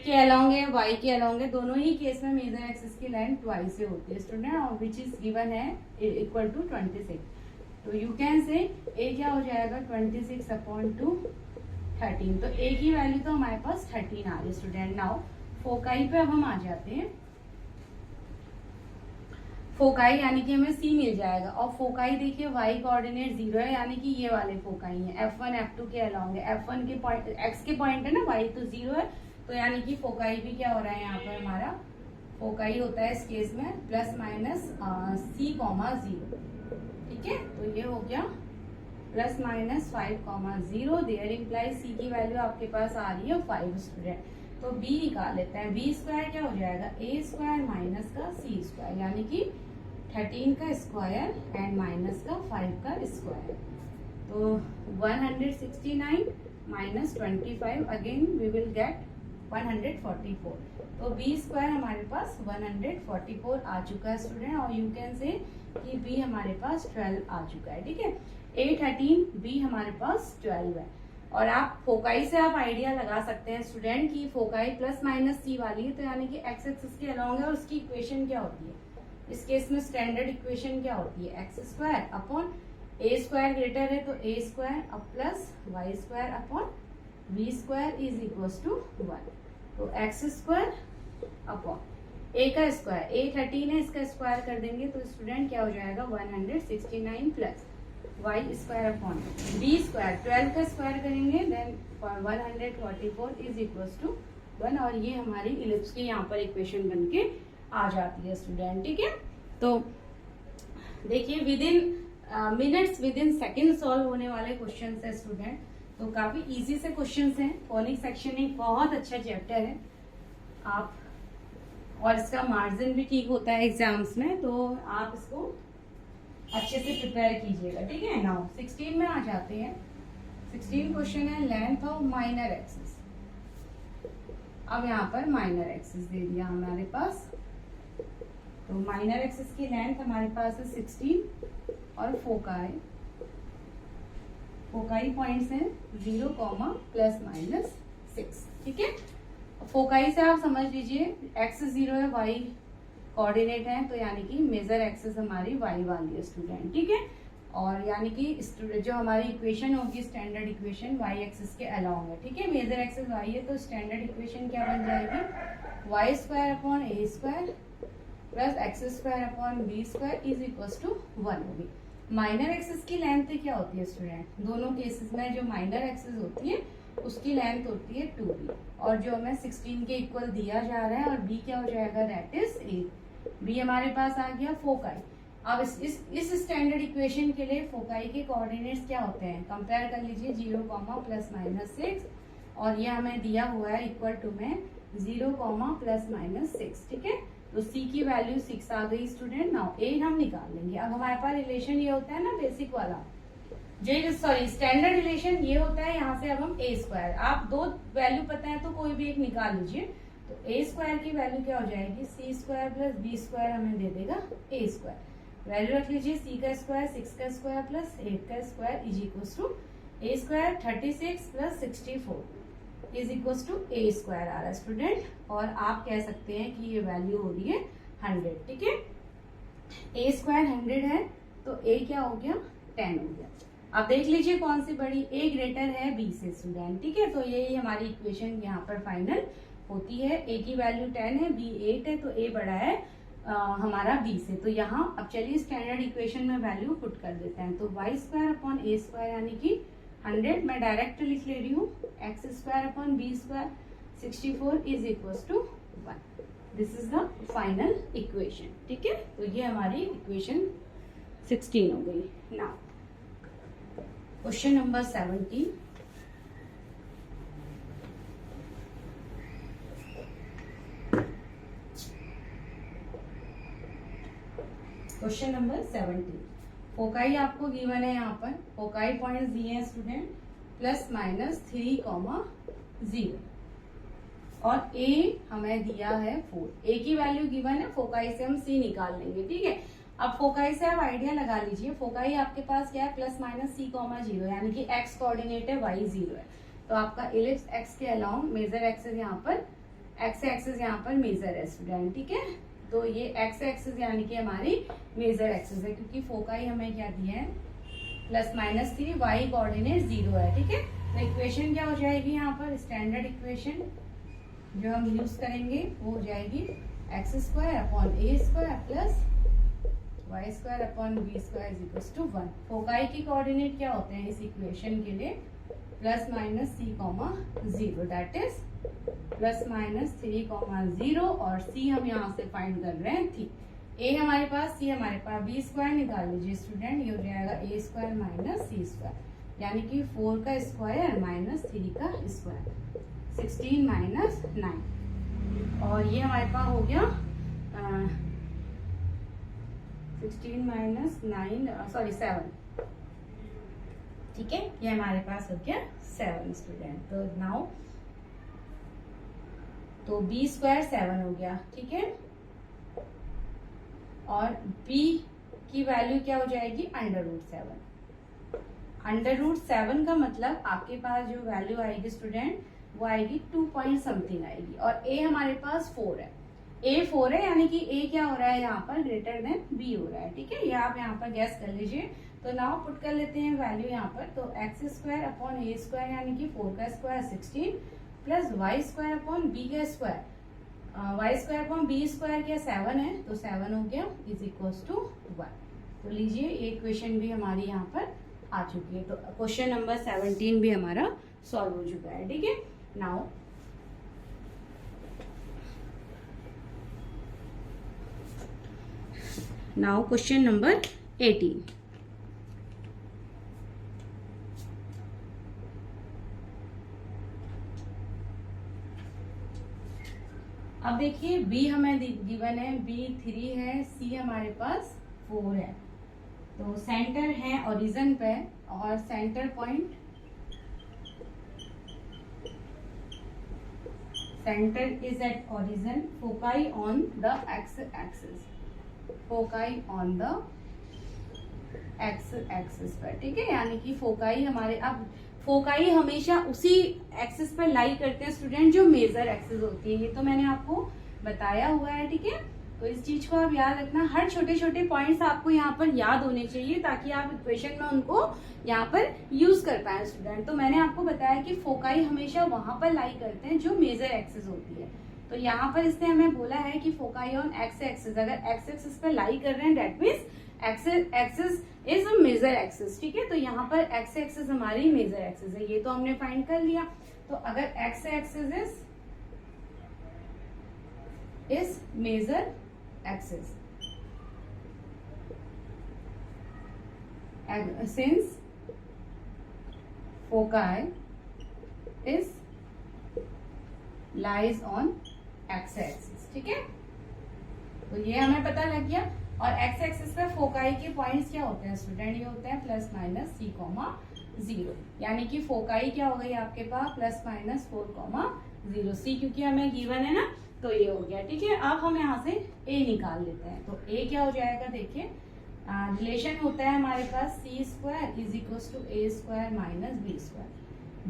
के अलोंग है, वाई के अलोंग है, दोनों ही केस में मेजर एक्सिस की लेंथ वाई से होती है स्टूडेंट, और विच इज गिवन है इक्वल टू 26। तो यू कैन से ए क्या हो जाएगा 26 अपॉन 2 13। तो ए की वैल्यू तो हमारे पास 13 आ रही है स्टूडेंट। नाउ फोकाई पे अब हम आ जाते हैं। फोकाई यानी कि हमें सी मिल जाएगा, और फोकाई देखिए y कोऑर्डिनेट 0 है, यानी कि ये वाले फोकाई है, F1 F2 के अलोंग है, F1 के पॉइंट x के पॉइंट है ना, y तो 0 है, तो यानी कि फोकाई भी क्या हो रहा है यहाँ पर हमारा, फोकाई होता है इस केस में प्लस माइनस c, 0, ठीक है। तो ये हो गया plus minus 5, 0, there implies c की वैल्यू आपके पास आ रही है 5 स्टूडेंट। तो b निकाल लेते हैं, b² क्या हो जाएगा a² माइनस का c², यानी कि 13 का स्क्वायर एंड माइनस का 5 का स्क्वायर। तो 169 minus 25, again we will get 144। तो बी स्क्वायर हमारे पास 144 आ चुका है स्टूडेंट, और यू कैन से कि बी हमारे पास 12 आ चुका है, ठीक है। A13 बी हमारे पास 12 है। और आप फोकाई से आप आइडिया लगा सकते हैं स्टूडेंट की फोकाई प्लस माइनस सी वाली है, तो यानी कि एक्स एक्सिस के अलॉन्ग है, और उसकी इक्वेशन क्या होती है, इस केस में स्टैंडर्ड इक्वेशन क्या होती है, x square upon a square greater है तो ए स्क्वायर अब plus y square upon b square is equal to 1। तो एक्स स्क्वायर अपॉन ए का स्क्वायर, A13 है, इसका स्क्वायर कर देंगे तो स्टूडेंट क्या हो जाएगा 169 plus y square upon b square, 12 का स्क्वायर करेंगे देन 144 इज इक्वल टू 1, और ये हमारी इलिप्स की यहाँ पर इक्वेशन बन के आ जाती है स्टूडेंट, ठीक है। तो देखिए with in minutes with in second solve होने वाले क्वेश्चन है स्टूडेंट, तो काफी इजी से क्वेश्चन हैं। फोनिक सेक्शन एक बहुत अच्छा चैप्टर है आप, और इसका मार्जिन भी ठीक होता है एग्जाम्स में, तो आप इसको अच्छे से प्रिपेयर कीजिएगा, ठीक है। नाउ 16 में आ जाते हैं। 16 क्वेश्चन है लेंथ ऑफ माइनर एक्सिस। अब यहाँ पर माइनर एक्सिस दे दिया हमारे पास, तो माइनर एक्सिस की लेंथ हमारे पास है 16 और फोकाई पॉइंट्स हैं 0, प्लस माइनस 6, ठीक है। फोकाई से आप समझ लीजिए एक्स 0 है, वाई कोऑर्डिनेट है, तो यानी कि मेजर एक्सिस हमारी वाई वाली है स्टूडेंट, ठीक है। और यानी कि जो हमारी इक्वेशन होगी स्टैंडर्ड इक्वेशन वाई एक्सिस के अलॉन्ग है, ठीक है। मेजर एक्सिस वाई है तो स्टैंडर्ड इक्वेशन क्या बन जाएगी, y square upon a square plus x square upon b square is equal to 1 होगी। माइनर एक्सिस की लेंथ क्या होती है स्टूडेंट, दोनों केसेस में जो माइनर एक्सिस होती है उसकी लेंथ होती है 2b, और जो हमें 16 के इक्वल दिया जा रहा है, और b क्या हो जाएगा दैट इज 8। b हमारे पास आ गया फोकाई। अब इस स्टैंडर्ड इक्वेशन के लिए फोकाई के कोऑर्डिनेट्स क्या होते हैं, कंपेयर कर लीजिए 0, प्लस माइनस 6, और ये हमें दिया हुआ है इक्वल टू में 0, प्लस माइनस 6, ठीक है। तो c की वैल्यू 6 आ गई स्टूडेंट। नाउ a हम निकाल लेंगे। अब हमारे पास रिलेशन ये होता है ना बेसिक वाला, स्टैंडर्ड रिलेशन ये होता है, यहाँ से अब हम a स्क्वायर, आप दो वैल्यू पता है तो कोई भी एक निकाल लीजिए। तो a स्क्वायर की वैल्यू क्या हो जाएगी, c square plus b square हमें दे देगा a स्क्वायर। वैल्यू रख लीजिए, c का स्क्वायर 6 का स्क्वायर प्लस 8 का square is equal to a square 36 plus 64 is equal to a square आ रहा है स्टूडेंट। और आप कह सकते हैं कि ये वैल्यू हो रही है 100, ठीक है। a स्क्वायर 100 है तो a क्या हो गया 10 हो गया। अब देख लीजिए कौन सी बड़ी, a ग्रेटर है b से स्टूडेंट, ठीक है। तो ये हमारी इक्वेशन यहाँ पर फाइनल होती है। a की वैल्यू 10 है, b 8 है, तो a बड़ा है हमारा b से। तो यहाँ अब चलिए स्टैंडर्ड इक्वेशन में वैल्यू पुट कर देते हैं। तो y square upon a square यानी कि 100 मैं डायरेक्ट लिख ले रही हूँ, x square upon b square 64 is equal to 1। This is the final equation, ठीक है। तो ये हमारी इक्वेशन 16 हो गई। Now question number 17। Question number 17, foci आपको गिवन है, यहाँ पर फोकाई पॉइंट दिए हैं स्टूडेंट प्लस माइनस 3, 0, और a हमें दिया है 4। a की वैल्यू गिवन है, फोकाई से हम c निकाल लेंगे, ठीक है। अब फोकाई से आप आइडिया लगा लीजिए, फोकाई आपके पास क्या है प्लस माइनस c, 0, यानी कि x कोऑर्डिनेट है, y 0 है। तो आपका इलिप्स x के अलाउंग मेजर एक्सिस यहाँ पर, x एक्सिस यहाँ पर मेजर है स्टूडेंट, ठीक है। तो ये x एक्सिस यानी कि हमारी मेजर एक्सिस है, क्योंकि फोकाई हमें क्या दिया है प्लस माइनस 3, y कोऑर्डिनेट 0 है, ठीक है। तो इक्वेशन क्या हो जाएगी यहाँ पर, स्टैंडर्ड इक्वेशन जो हम यूज करेंगे वो हो जाएगी x square upon a square plus y square upon b square is equal to 1। Foci की कोऑर्डिनेट क्या होते हैं इस इक्वेशन के लिए, plus minus c, 0, that is plus minus 3, 0, और c हम यहाँ से फाइंड कर रहे हैं थी। a हमारे पास, c हमारे पास, b स्क्वायर निकाल लीजिए स्टूडेंट, ये हो जाएगा a square minus c square, यानी कि 4 का स्क्वायर माइनस 3 का स्क्वायर, 16 माइनस 9, और ये हमारे पास हो गया 16 माइनस 9 सॉरी 7, ठीक है। ये हमारे पास हो गया 7 स्टूडेंट। तो नाउ तो b स्क्वायर 7 हो गया, ठीक है। और b की वैल्यू क्या हो जाएगी, √7। √7 का मतलब आपके पास जो वैल्यू आएगी स्टूडेंट वो आएगी 2 पॉइंट समथिंग आएगी। और a हमारे पास 4 है, a 4 है, यानी कि a क्या हो रहा है यहाँ पर ग्रेटर देन b हो रहा है, ठीक है। ये आप यहाँ पर गैस कर लीजिए। तो नाउ पुट कर लेते हैं वैल्यू यहाँ पर। तो x square upon a square यानी कि 4 का square 16 plus y square upon b का square, y square upon b square क्या 7 है, तो 7 हो गया इज इक्वल्स टू 1। तो लीजिए ये इक्वेशन भी हमारी यहाँ पर आ चुकी है। तो क्वेश्चन नंबर 17 भी हमारा सॉल्व हो चुका है, ठीक है। Now question number 18। अब देखिए b हमें गिवन है, b 3 है, c हमारे पास 4 है। तो सेंटर है ओरिजिन पे और centre point, centre is at origin, foci on the x axis, foci on the x axis पर, ठीक है। यानी कि फोकाई हमारे, अब फोकाई हमेशा उसी एक्सिस पर लाई करते हैं स्टूडेंट जो मेजर एक्सिस होती है, ये तो मैंने आपको बताया हुआ है, ठीक है। तो इस चीज को आप याद रखना, हर छोटे छोटे पॉइंट्स आपको यहाँ पर याद होने चाहिए ताकि आप इक्वेशन में उनको यहाँ पर यूज कर पाए स्टूडेंट। तो मैंने आपको बताया कि फोकाई हमेशा वहां पर लाई करते हैं जो मेजर एक्सिस होती है। तो यहाँ पर इसने हमें बोला है कि फोकाई ऑन एक्स एक्सिस, अगर एक्स एक्सिस पर लाई कर रहे हैं that means axis is major axis, ठीक है। तो यहाँ पर एक्स एक्सिस हमारी मेजर एक्सिस है, ये तो हमने फाइंड कर लिया। तो अगर x axis is major axis, since foci is lies on x axis, ठीक है। तो ये हमें पता लग गया। और एक्स एक्सिस पे फोकाई के पॉइंट्स क्या होते हैं स्टूडेंट, ये होते हैं प्लस माइनस c, 0, यानी कि फोकाई क्या हो गई आपके पास प्लस माइनस 4, 0, c क्योंकि हमें गिवन है ना, तो ये हो गया, ठीक है। अब हम यहाँ से a निकाल लेते हैं। तो a क्या हो जाएगा, देखिए रिलेशन होता है हमारे पास c square is equal to a square minus b square.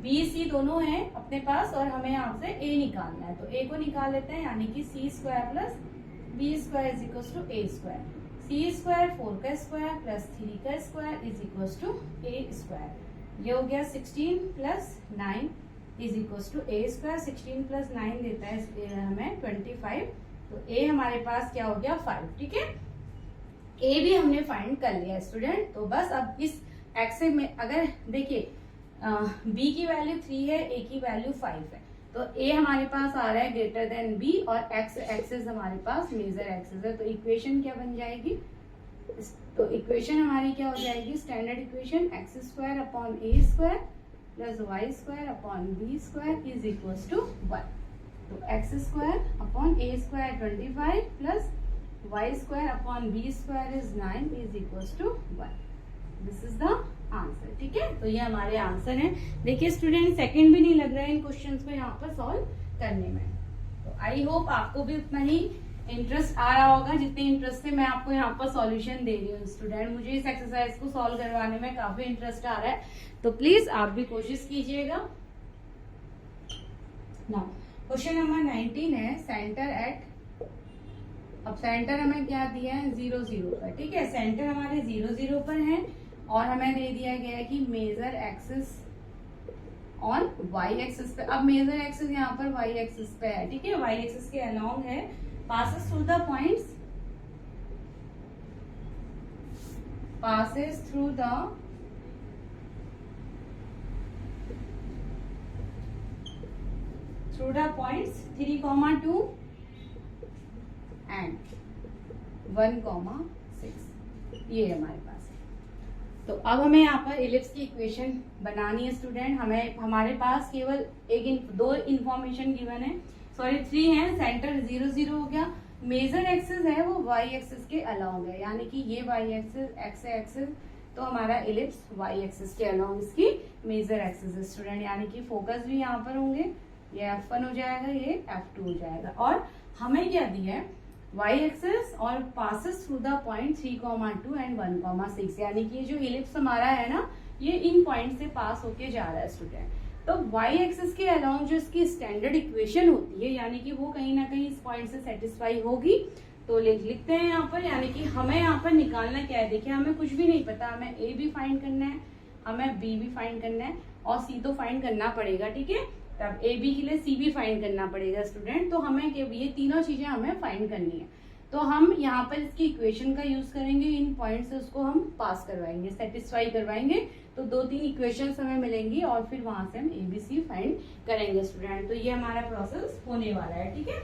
b c दोनों हैं अपने पास और हमें यहाँ से a निकालना है। तो a को निकाल लेते हैं, यानी कि c square plus b square is equal to a square, c square 4 का स्क्वायर प्लस 3 का square is equal to a square. ये हो गया 16 plus 9 is equal to a square. 16 plus 9 देता है हमें 25। तो a हमारे पास क्या हो गया 5, ठीक है। a भी हमने फाइंड कर लिया स्टूडेंट। तो बस अब इस एक्स में अगर देखिए b की वैल्यू 3 है, a की वैल्यू 5 है, तो a हमारे पास आ रहा है ग्रेटर देन b और x एक्सिस हमारे पास मेजर एक्सिस है। तो इक्वेशन क्या बन जाएगी, तो इक्वेशन हमारी क्या हो जाएगी, standard equation x square upon a square plus y square upon b square is equal to 1। तो x square upon a square 25 plus y square upon b square is 9 is equal to 1। This is the answer, ठीक है। तो ये हमारे आंसर हैं। देखिए स्टूडेंट सेकंड भी नहीं लग रहा है इन क्वेश्चंस को यहाँ पर सॉल्व करने में। तो आई होप आपको भी उतना ही इंटरेस्ट आ रहा होगा जितने इंटरेस्ट से मैं आपको यहाँ पर सॉल्यूशन दे रही हूँ स्टूडेंट। मुझे इस एक्सरसाइज को सॉल्व करवाने में काफी इंटरेस्ट आ रहा है, तो प्लीज आप भी कोशिश कीजिएगा। नाउ क्वेश्चन नंबर 19 है, सेंटर एट, अब सेंटर हमें क्या दिया है 0, 0 पर, ठीक है। सेंटर हमारे 0, 0 पर है और हमें दे दिया गया है कि major axis on y axis पे। अब मेजर एक्सिस यहाँ पर वाई एक्सिस पे है, ठीक है, वाई एक्सिस के अलोंग है, passes through the points, passes through the points 3, 2 and 1, 6, ये हमारे पास है। तो अब हमें यहाँ पर इलिप्स की इक्वेशन बनानी है स्टूडेंट। हमें हमारे पास केवल दो इंफॉर्मेशन गिवन है, सॉरी 3 है। सेंटर 0, 0 हो गया, मेजर एक्सिस है वो वाई एक्सिस के अलोंग है, यानी कि ये वाई एक्सिस एक्स एक्सिस, तो हमारा इलिप्स वाई एक्सिस के अलोंग इसकी मेजर एक्सिस है स्टूडेंट, यानी कि फोकस भी यहाँ पर होंगे, ये F1 हो जाएगा, ये F2 हो जाएगा। और हमें क्या दिया है, y एक्सिस और passes through the point 3,2 and 1,6, यानी कि ये जो इलिप्स हमारा है ना, ये इन पॉइंट से पास होके जा रहा है स्टूडेंट। तो y एक्सिस के अलोंग जो इसकी स्टैंडर्ड इक्वेशन होती है, यानी कि वो कहीं ना कहीं इस पॉइंट से सेटिस्फाई होगी। तो लिखते हैं यहाँ पर, यानी कि हमें यहाँ पर निकालना क्या है, देखिए हमें कुछ भी नहीं पता, हमें a भी फाइंड करना है, हमें b भी फाइंड करना है और c तो फाइंड करना पड़ेगा, ठीक है। तब ए बी के लिए सी भी फाइंड करना पड़ेगा स्टूडेंट। तो हमें ये तीनों चीजें हमें फाइंड करनी है। तो हम यहाँ पर इसकी इक्वेशन का यूज करेंगे, इन पॉइंट से उसको हम पास करवाएंगे, सेटिस्फाई करवाएंगे। तो 2-3 इक्वेशंस हमें मिलेंगी और फिर वहां से हम ए बी सी फाइंड करेंगे स्टूडेंट। तो ये हमारा प्रोसेस होने वाला है, ठीक है।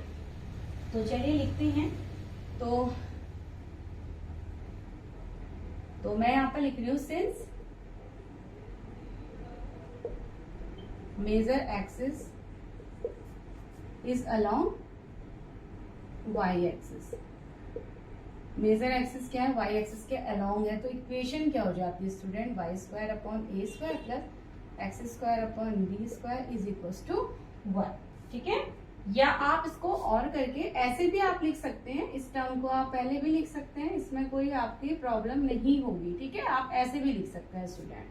तो चलिए लिखते हैं। तो मैं यहाँ पर लिख रही हूँ, since major axis is along y axis. Major axis क्या है, y एक्सिस के अलोंग है। तो इक्वेशन क्या हो जाती है student, y square upon a square plus x square upon b square is equal to 1, ठीक है। या आप इसको और करके ऐसे भी आप लिख सकते हैं, इस टर्म को आप पहले भी लिख सकते हैं, इसमें कोई आपकी प्रॉब्लम नहीं होगी, ठीक है। आप ऐसे भी लिख सकते हैं स्टूडेंट,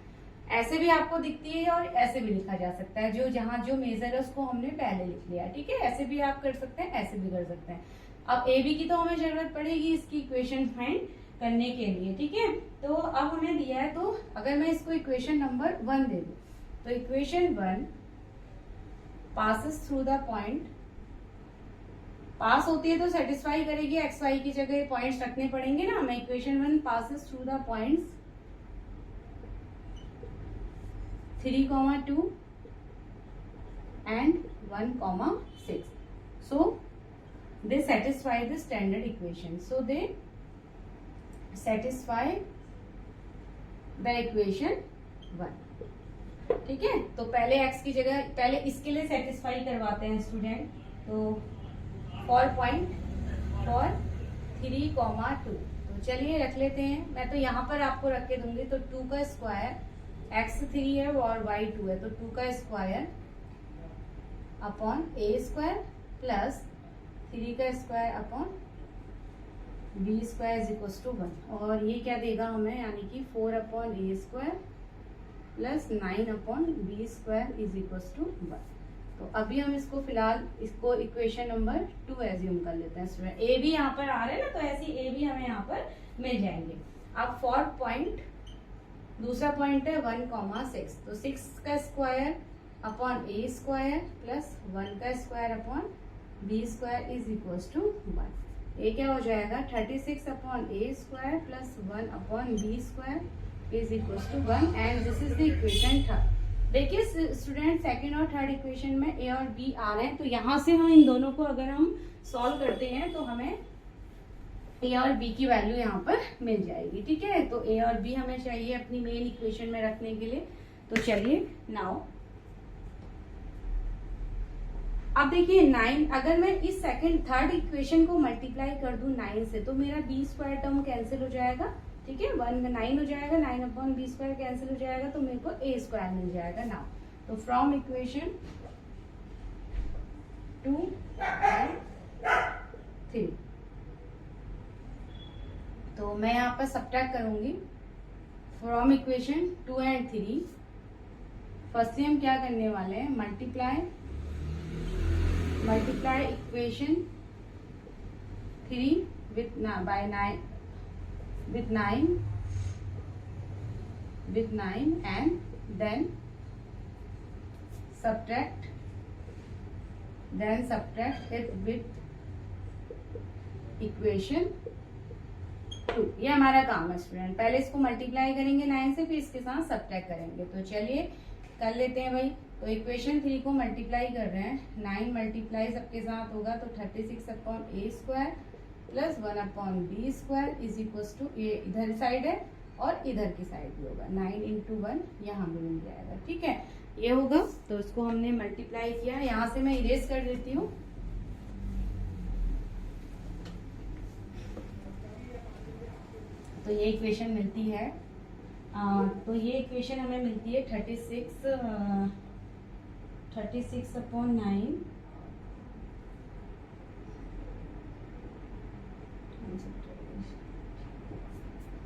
ऐसे भी आपको दिखती है और ऐसे भी लिखा जा सकता है। जो जहां जो मेजर है उसको हमने पहले लिख लिया, ठीक है। ऐसे भी आप कर सकते हैं, ऐसे भी कर सकते हैं। अब ए बी की तो हमें जरूरत पड़ेगी इसकी इक्वेशन फाइंड करने के लिए, ठीक है। तो अब हमें दिया है, तो अगर मैं इसको इक्वेशन नंबर 1 दे दूं, तो equation 1 passes through the point, pass होती है तो सेटिस्फाई करेगी, एक्स वाई की जगह पॉइंट्स रखने पड़ेंगे ना हमें। Equation 1 passes through the points 3,2 and 1,6. So they satisfy the standard equation. So they satisfy the equation 1. ठीक है। तो पहले x की जगह पहले इसके लिए सेटिस्फाई करवाते हैं स्टूडेंट। तो फॉर पॉइंट फॉर 3,2, तो चलिए रख लेते हैं। मैं तो यहाँ पर आपको रख के दूंगी। तो 2 का स्क्वायर, x3 है और y2 है, तो 2 का square upon a square plus 3 का square upon b square is equal to 1। और ये क्या देगा हमें, यानी कि 4 upon a square plus 9 upon b square is equal to 1। तो अभी हम इसको फिलहाल इसको इक्वेशन नंबर 2 एज्यूम कर लेते हैं। ए भी यहाँ पर आ रहे हैं ना, तो ऐसी ए भी हमें यहाँ पर मिल जाएंगे। अब फॉर पॉइंट, दूसरा पॉइंट है 1,6, तो 6 का square upon a square plus 1 का square upon b square is equal to 1। ये क्या हो जाएगा, 36 upon a square plus 1 upon b square is equal to 1। And this is the equation 3। देखिए स्टूडेंट, सेकंड और थर्ड इक्वेशन में a और b आ रहे हैं, तो यहाँ से हम इन दोनों को अगर हम सॉल्व करते हैं तो हमें a और b की वैल्यू यहाँ पर मिल जाएगी, ठीक है। तो a और b हमें चाहिए अपनी मेन इक्वेशन में रखने के लिए। तो चलिए नाउ अब देखिए 9, अगर मैं इस थर्ड इक्वेशन को मल्टीप्लाई कर दूं 9 से, तो मेरा b स्क्वायर टर्म कैंसिल हो जाएगा, ठीक है। 9 हो जाएगा, 9 अपॉन b स्क्वायर कैंसिल हो जाएगा, तो मेरे को a स्क्वायर मिल जाएगा नाउ। तो फ्रॉम इक्वेशन 2 and 3, तो मैं यहाँ पर सब्ट्रैक्ट करूंगी फ्रॉम इक्वेशन 2 एंड 3। फर्स्टली हम क्या करने वाले हैं, multiply equation 3 with 9 and then subtract it with equation 2। ये हमारा काम है स्टूडेंट। पहले इसको मल्टीप्लाई करेंगे 9 से, फिर इसके साथ सब्ट्रैक्ट करेंगे। तो चलिए कर लेते हैं भाई। तो इक्वेशन 3 को मल्टीप्लाई कर रहे हैं, 9 मल्टीप्लाई सबके साथ होगा तो 36 upon a square plus 1 upon b square is equal to, ये इधर साइड है और इधर की साइड भी होगा, 9 इंटू 1 यहाँ भी मिल जाएगा, ठीक है। ये होगा, तो इसको हमने मल्टीप्लाई किया। यहाँ से मैं इरेज कर देती हूँ। तो ये इक्वेशन मिलती है, तो ये इक्वेशन हमें मिलती है 36 36/9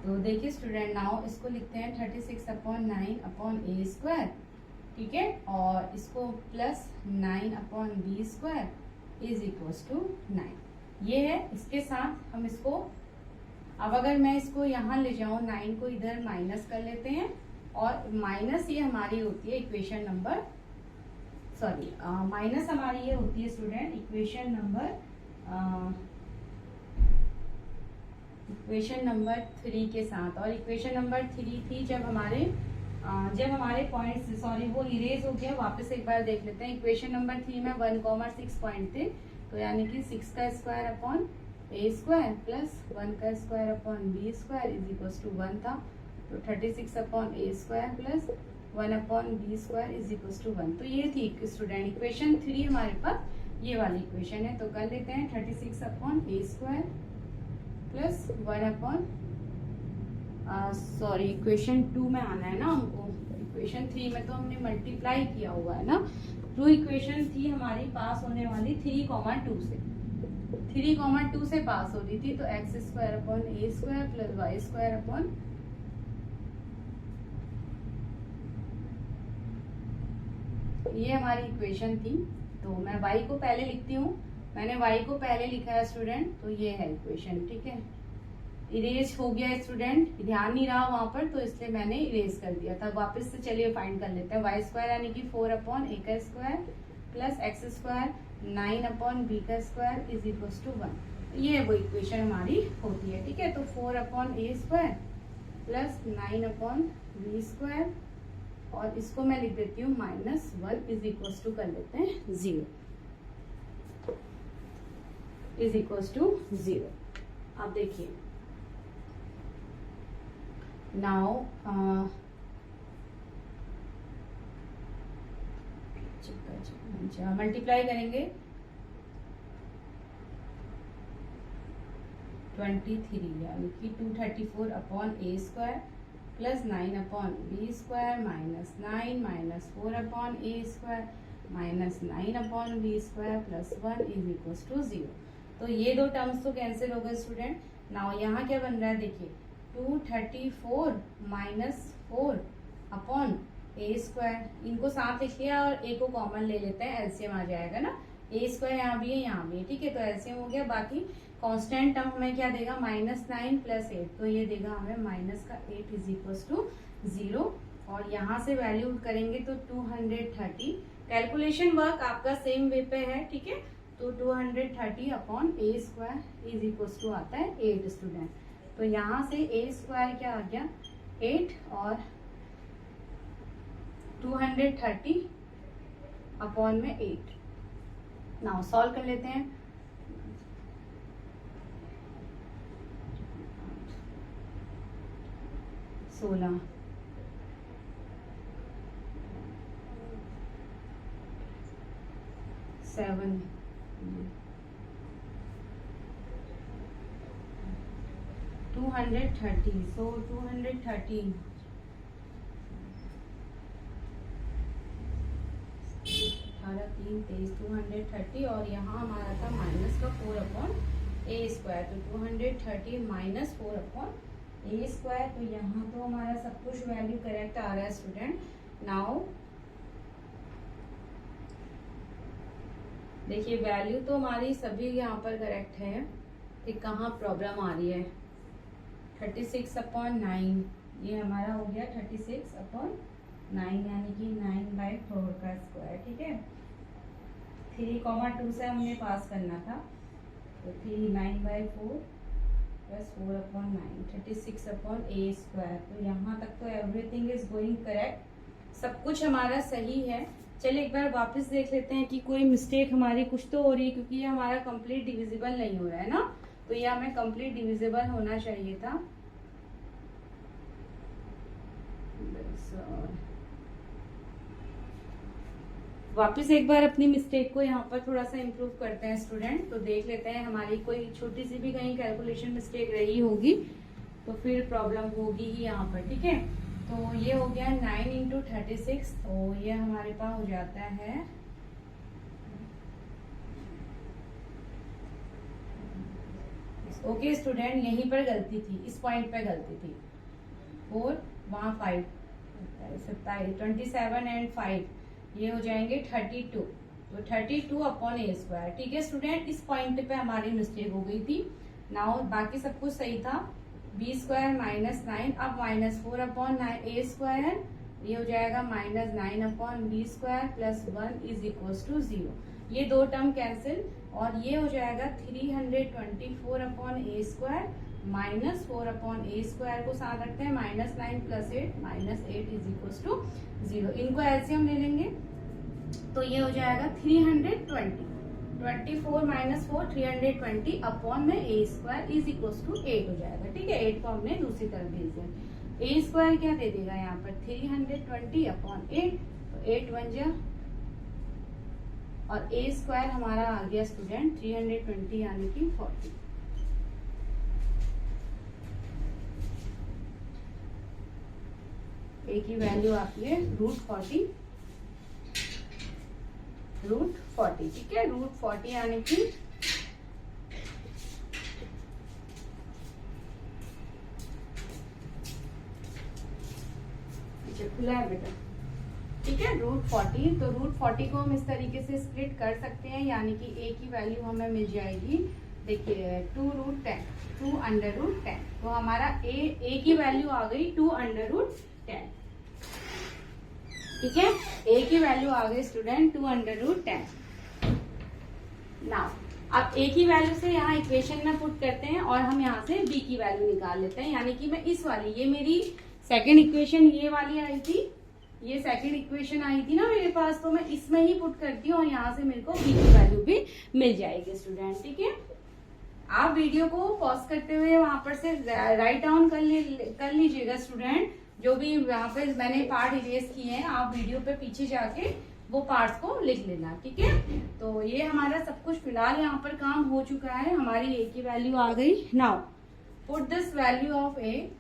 तो देखिए स्टूडेंट, नाउ इसको लिखते हैं 36/9/a², ठीक है, और इसको plus 9/b² is equals to 9। ये है, इसके साथ हम इसको, अब अगर मैं इसको यहाँ ले जाऊं, 9 को इधर माइनस कर लेते हैं, और माइनस ये हमारी होती है इक्वेशन नंबर, सॉरी माइनस हमारी ये होती है स्टूडेंट इक्वेशन नंबर 3 के साथ। और इक्वेशन नंबर 3 थी जब हमारे पॉइंट्स, सॉरी वो इरेज हो गया, वापस एक बार देख लेते हैं। इक्वेशन नंबर 3 में 1,6 पॉइंट थे, तो यानी कि 6² upon a² plus 1² upon b² is equals to 1 था। तो 36 upon a² plus 1 upon b² is equals to 1। तो ये थी स्टूडेंट इक्वेशन 3 हमारे पास, ये वाली इक्वेशन है। तो कर लेते हैं 36 upon a² plus 1 upon, sorry equation 2 में आना है ना हमको, इक्वेशन 3 में तो हमने मल्टीप्लाई किया हुआ है ना। तो इक्वेशन थी हमारी पास होने वाली 3,2 से, 3,2 से पास हो रही थी। तो x² upon a² plus y² upon, ये हमारी इक्वेशन थी। तो मैं y को पहले लिखती हूँ, मैंने y को पहले लिखा है स्टूडेंट, तो ये है इक्वेशन, ठीक है। इरेज हो गया स्टूडेंट, ध्यान नहीं रहा वहां पर, तो इसलिए मैंने इरेज कर दिया था। वापस से चलिए फाइंड कर लेते हैं। y² यानी कि 4 upon a² plus x² 9 upon b² is equals to 1। ये वो इक्वेशन हमारी होती है, ठीक है। तो 4 upon a² plus 9 upon b², और इसको मैं लिख देती हूँ -1 इज इक्वल्स टू, कर लेते हैं 0 इज इक्वल्स टू 0। अब देखिए नाउ मल्टीप्लाई करेंगे 23 यानी कि 234 upon a² plus 9 upon b² minus 9 minus 4 upon a² minus 9 upon b² plus 1 is equals to 0। तो ये दो टर्म्स तो कैंसिल हो गए स्टूडेंट। नाउ यहाँ क्या बन रहा है, देखिए 234 माइनस 4 अपॉन a², इनको साथ लिख लिया और a को कॉमन ले लेते हैं, एलसीएम आ जाएगा ना। a² यहाँ भी है, यहाँ भी है, ठीक है। तो एलसीएम हो गया। बाकी कांस्टेंट टर्म हमें क्या देगा, -9 प्लस 8, तो ये देगा हमें -8 इज इक्वल्स टू 0। और यहाँ से वैल्यू करेंगे तो 230, कैलकुलेशन वर्क आपका सेम वे पे है, ठीक है। तो 230 upon a² is equals to आता है 8 स्टूडेंट। तो यहाँ से a² क्या आ गया 8, और 230 अपॉन में 8। नाउ सॉल्व कर लेते हैं। 16 7 230, so 230 230, और यहाँ हमारा था माइनस का 4 अपॉन a², तो 230 माइनस 4 अपॉन a²। तो यहाँ तो हमारा सब कुछ वैल्यू करेक्ट आ रहा है स्टूडेंट। नाउ देखिए वैल्यू तो हमारी सभी यहाँ पर करेक्ट है, फिर कहाँ प्रॉब्लम आ रही है। 36 अपॉन 9 ये हमारा हो गया 36 अपॉन 9 यानी कि 9/4 का स्क्वायर, ठीक है। 3,2 से हमने पास करना था, तो 9/4 प्लस 4 अपॉन 9 36 अपॉन a²। तो यहाँ तक तो एवरीथिंग इज गोइंग करेक्ट, सब कुछ हमारा सही है। चलिए एक बार वापस देख लेते हैं कि कोई मिस्टेक हमारी कुछ तो हो रही है, क्योंकि ये हमारा कंप्लीट डिविजिबल नहीं हो रहा है ना, तो ये हमें कंप्लीट डिविजिबल होना चाहिए था। वापस एक बार अपनी मिस्टेक को यहाँ पर थोड़ा सा इम्प्रूव करते हैं स्टूडेंट। तो देख लेते हैं हमारी कोई छोटी सी भी कहीं कैलकुलेशन मिस्टेक रही होगी तो फिर प्रॉब्लम होगी ही यहाँ पर, ठीक है। तो ये हो गया 9 इंटू 36, तो ये हमारे पास हो जाता है ओके स्टूडेंट, यहीं पर गलती थी, इस पॉइंट पे गलती थी। 4 वहाँ 5 27 एंड 5 ये हो जाएंगे 32, तो 32 अपॉन ए स्क्वायर। ठीक है स्टूडेंट, इस पॉइंट पे हमारी मिस्टेक हो गई थी। नाउ बाकी सब कुछ सही था। बी स्क्वायर माइनस 9, अब माइनस 4 अपॉन ए स्क्वायर, ये हो जाएगा minus 9 upon b square plus 1 is equal to 0। ये दो टर्म कैंसिल और ये हो जाएगा 324 upon a square minus 4 upon a square को साथ रखते हैं, minus 9 plus 8 minus 8 is equal to 0। इनको एलसीएम ले लेंगे तो ये हो जाएगा 320, 24 माइनस 4 320 अपॉन में ए स्क्वायर इज इक्वल टू 8 हो जाएगा। ठीक है, 8 को हमने दूसरी तरफ भेज दिया। ए स्क्वायर क्या दे देगा यहाँ पर 320 अपॉन 8, तो 8 बन जा और ए स्क्वायर हमारा आ गया स्टूडेंट 320 यानी कि 40। ए की वैल्यू आती है √40, √40। ठीक है, √40 यानी कि खुला है बेटा। ठीक है, √40, तो √40 को हम इस तरीके से स्प्लिट कर सकते हैं, यानी कि ए की वैल्यू हमें मिल जाएगी, देखिए 2√10, 2√10, तो हमारा ए की वैल्यू आ गई 2√10। ठीक है, ए की वैल्यू आ गई स्टूडेंट 2√10। नाउ अब ए की वैल्यू से यहाँ इक्वेशन में पुट करते हैं और हम यहाँ से बी की वैल्यू निकाल लेते हैं, यानी कि मैं इस वाली, ये मेरी सेकेंड इक्वेशन ये वाली आई थी, ये सेकंड इक्वेशन आई थी ना मेरे पास, तो मैं इसमें ही पुट करती हूँ और यहाँ से मेरे को बी की वैल्यू भी मिल जाएगी स्टूडेंट। ठीक है, आप वीडियो को पॉज करते हुए वहां पर से राइट डाउन कर लीजिएगा स्टूडेंट, जो भी वहां पे मैंने पार्ट इरेज किए हैं, आप वीडियो पे पीछे जाके वो पार्ट्स को लिख लेना। ठीक है, तो ये हमारा सब कुछ फिलहाल यहाँ पर काम हो चुका है, हमारी ए की वैल्यू आ गई। Now put this value of a,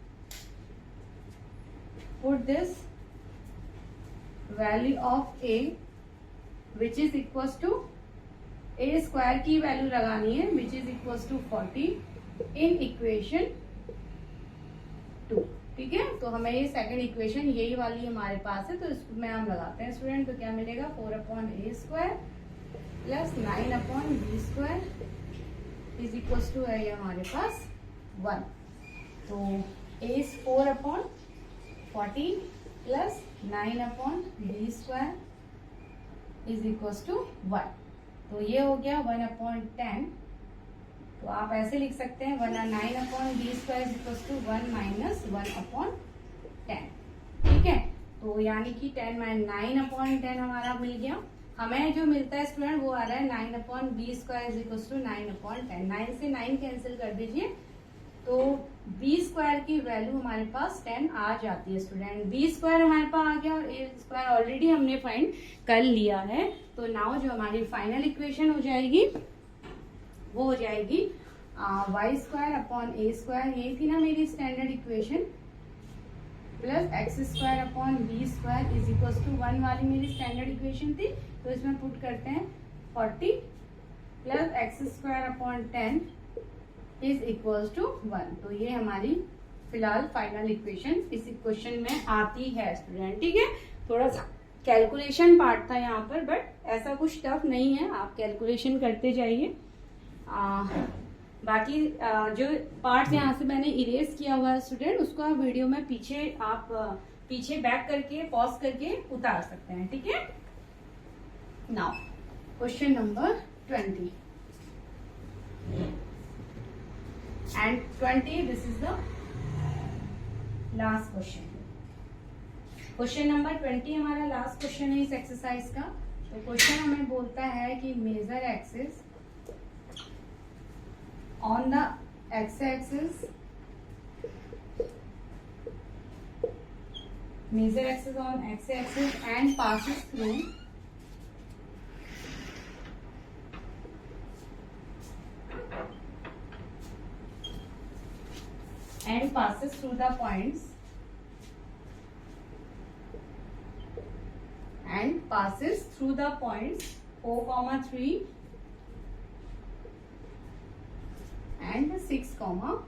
put this value of a which is equal to a square की वैल्यू लगानी है which is equal to 40 in equation 2। ठीक है, तो हमें ये सेकंड इक्वेशन यही वाली हमारे पास है, तो इसमें हम लगाते हैं स्टूडेंट, तो क्या मिलेगा 4 upon a square plus 9 upon b square is equal to है ये हमारे पास 1। तो a 4 upon 40 plus 9 upon b square is equal to 1, तो ये हो गया 1 अपॉन 10। तो आप ऐसे लिख सकते हैं 9 upon b square is equal to 1 minus 1 upon 10। ठीक है, तो यानी कि 10 माइनस 9 अपॉन 10 हमारा मिल गया। हमें जो मिलता है स्टूडेंट वो आ रहा है 9 upon b square is equal to 9 upon 10। 9 से 9 कैंसिल कर दीजिए, तो बी स्क्वायर की वैल्यू हमारे पास 10 आ जाती है स्टूडेंट। बी स्क्वायर हमारे पास आ गया और ए स्क्वायर ऑलरेडी हमने फाइंड कर लिया है। तो नाउ जो हमारी फाइनल इक्वेशन हो जाएगी वो हो जाएगी y square upon a square, यही थी ना मेरी standard equation, plus x square upon b square is equal to 1 वाली मेरी स्टैंडर्ड इक्वेशन थी। तो इसमें पुट करते हैं 40 plus x square upon 10 is equal to 1। तो ये हमारी फिलहाल फाइनल इक्वेशन इस इक्वेशन में आती है स्टूडेंट। ठीक है, थोड़ा सा कैलकुलेशन पार्ट था यहाँ पर, बट ऐसा कुछ टफ नहीं है, आप कैलकुलेशन करते जाइए। बाकी जो पार्ट्स यहाँ से मैंने इरेज किया हुआ है स्टूडेंट, उसको आप वीडियो में पीछे बैक करके पॉज करके उतार सकते हैं। ठीक है, now question number 20 and 20, this is the last question. Question number 20 हमारा लास्ट क्वेश्चन है इस एक्सरसाइज का। तो क्वेश्चन हमें बोलता है कि major axis on the x axis, major axis on x axis and passes through the points passes through the points 4, 3 and 6, 2.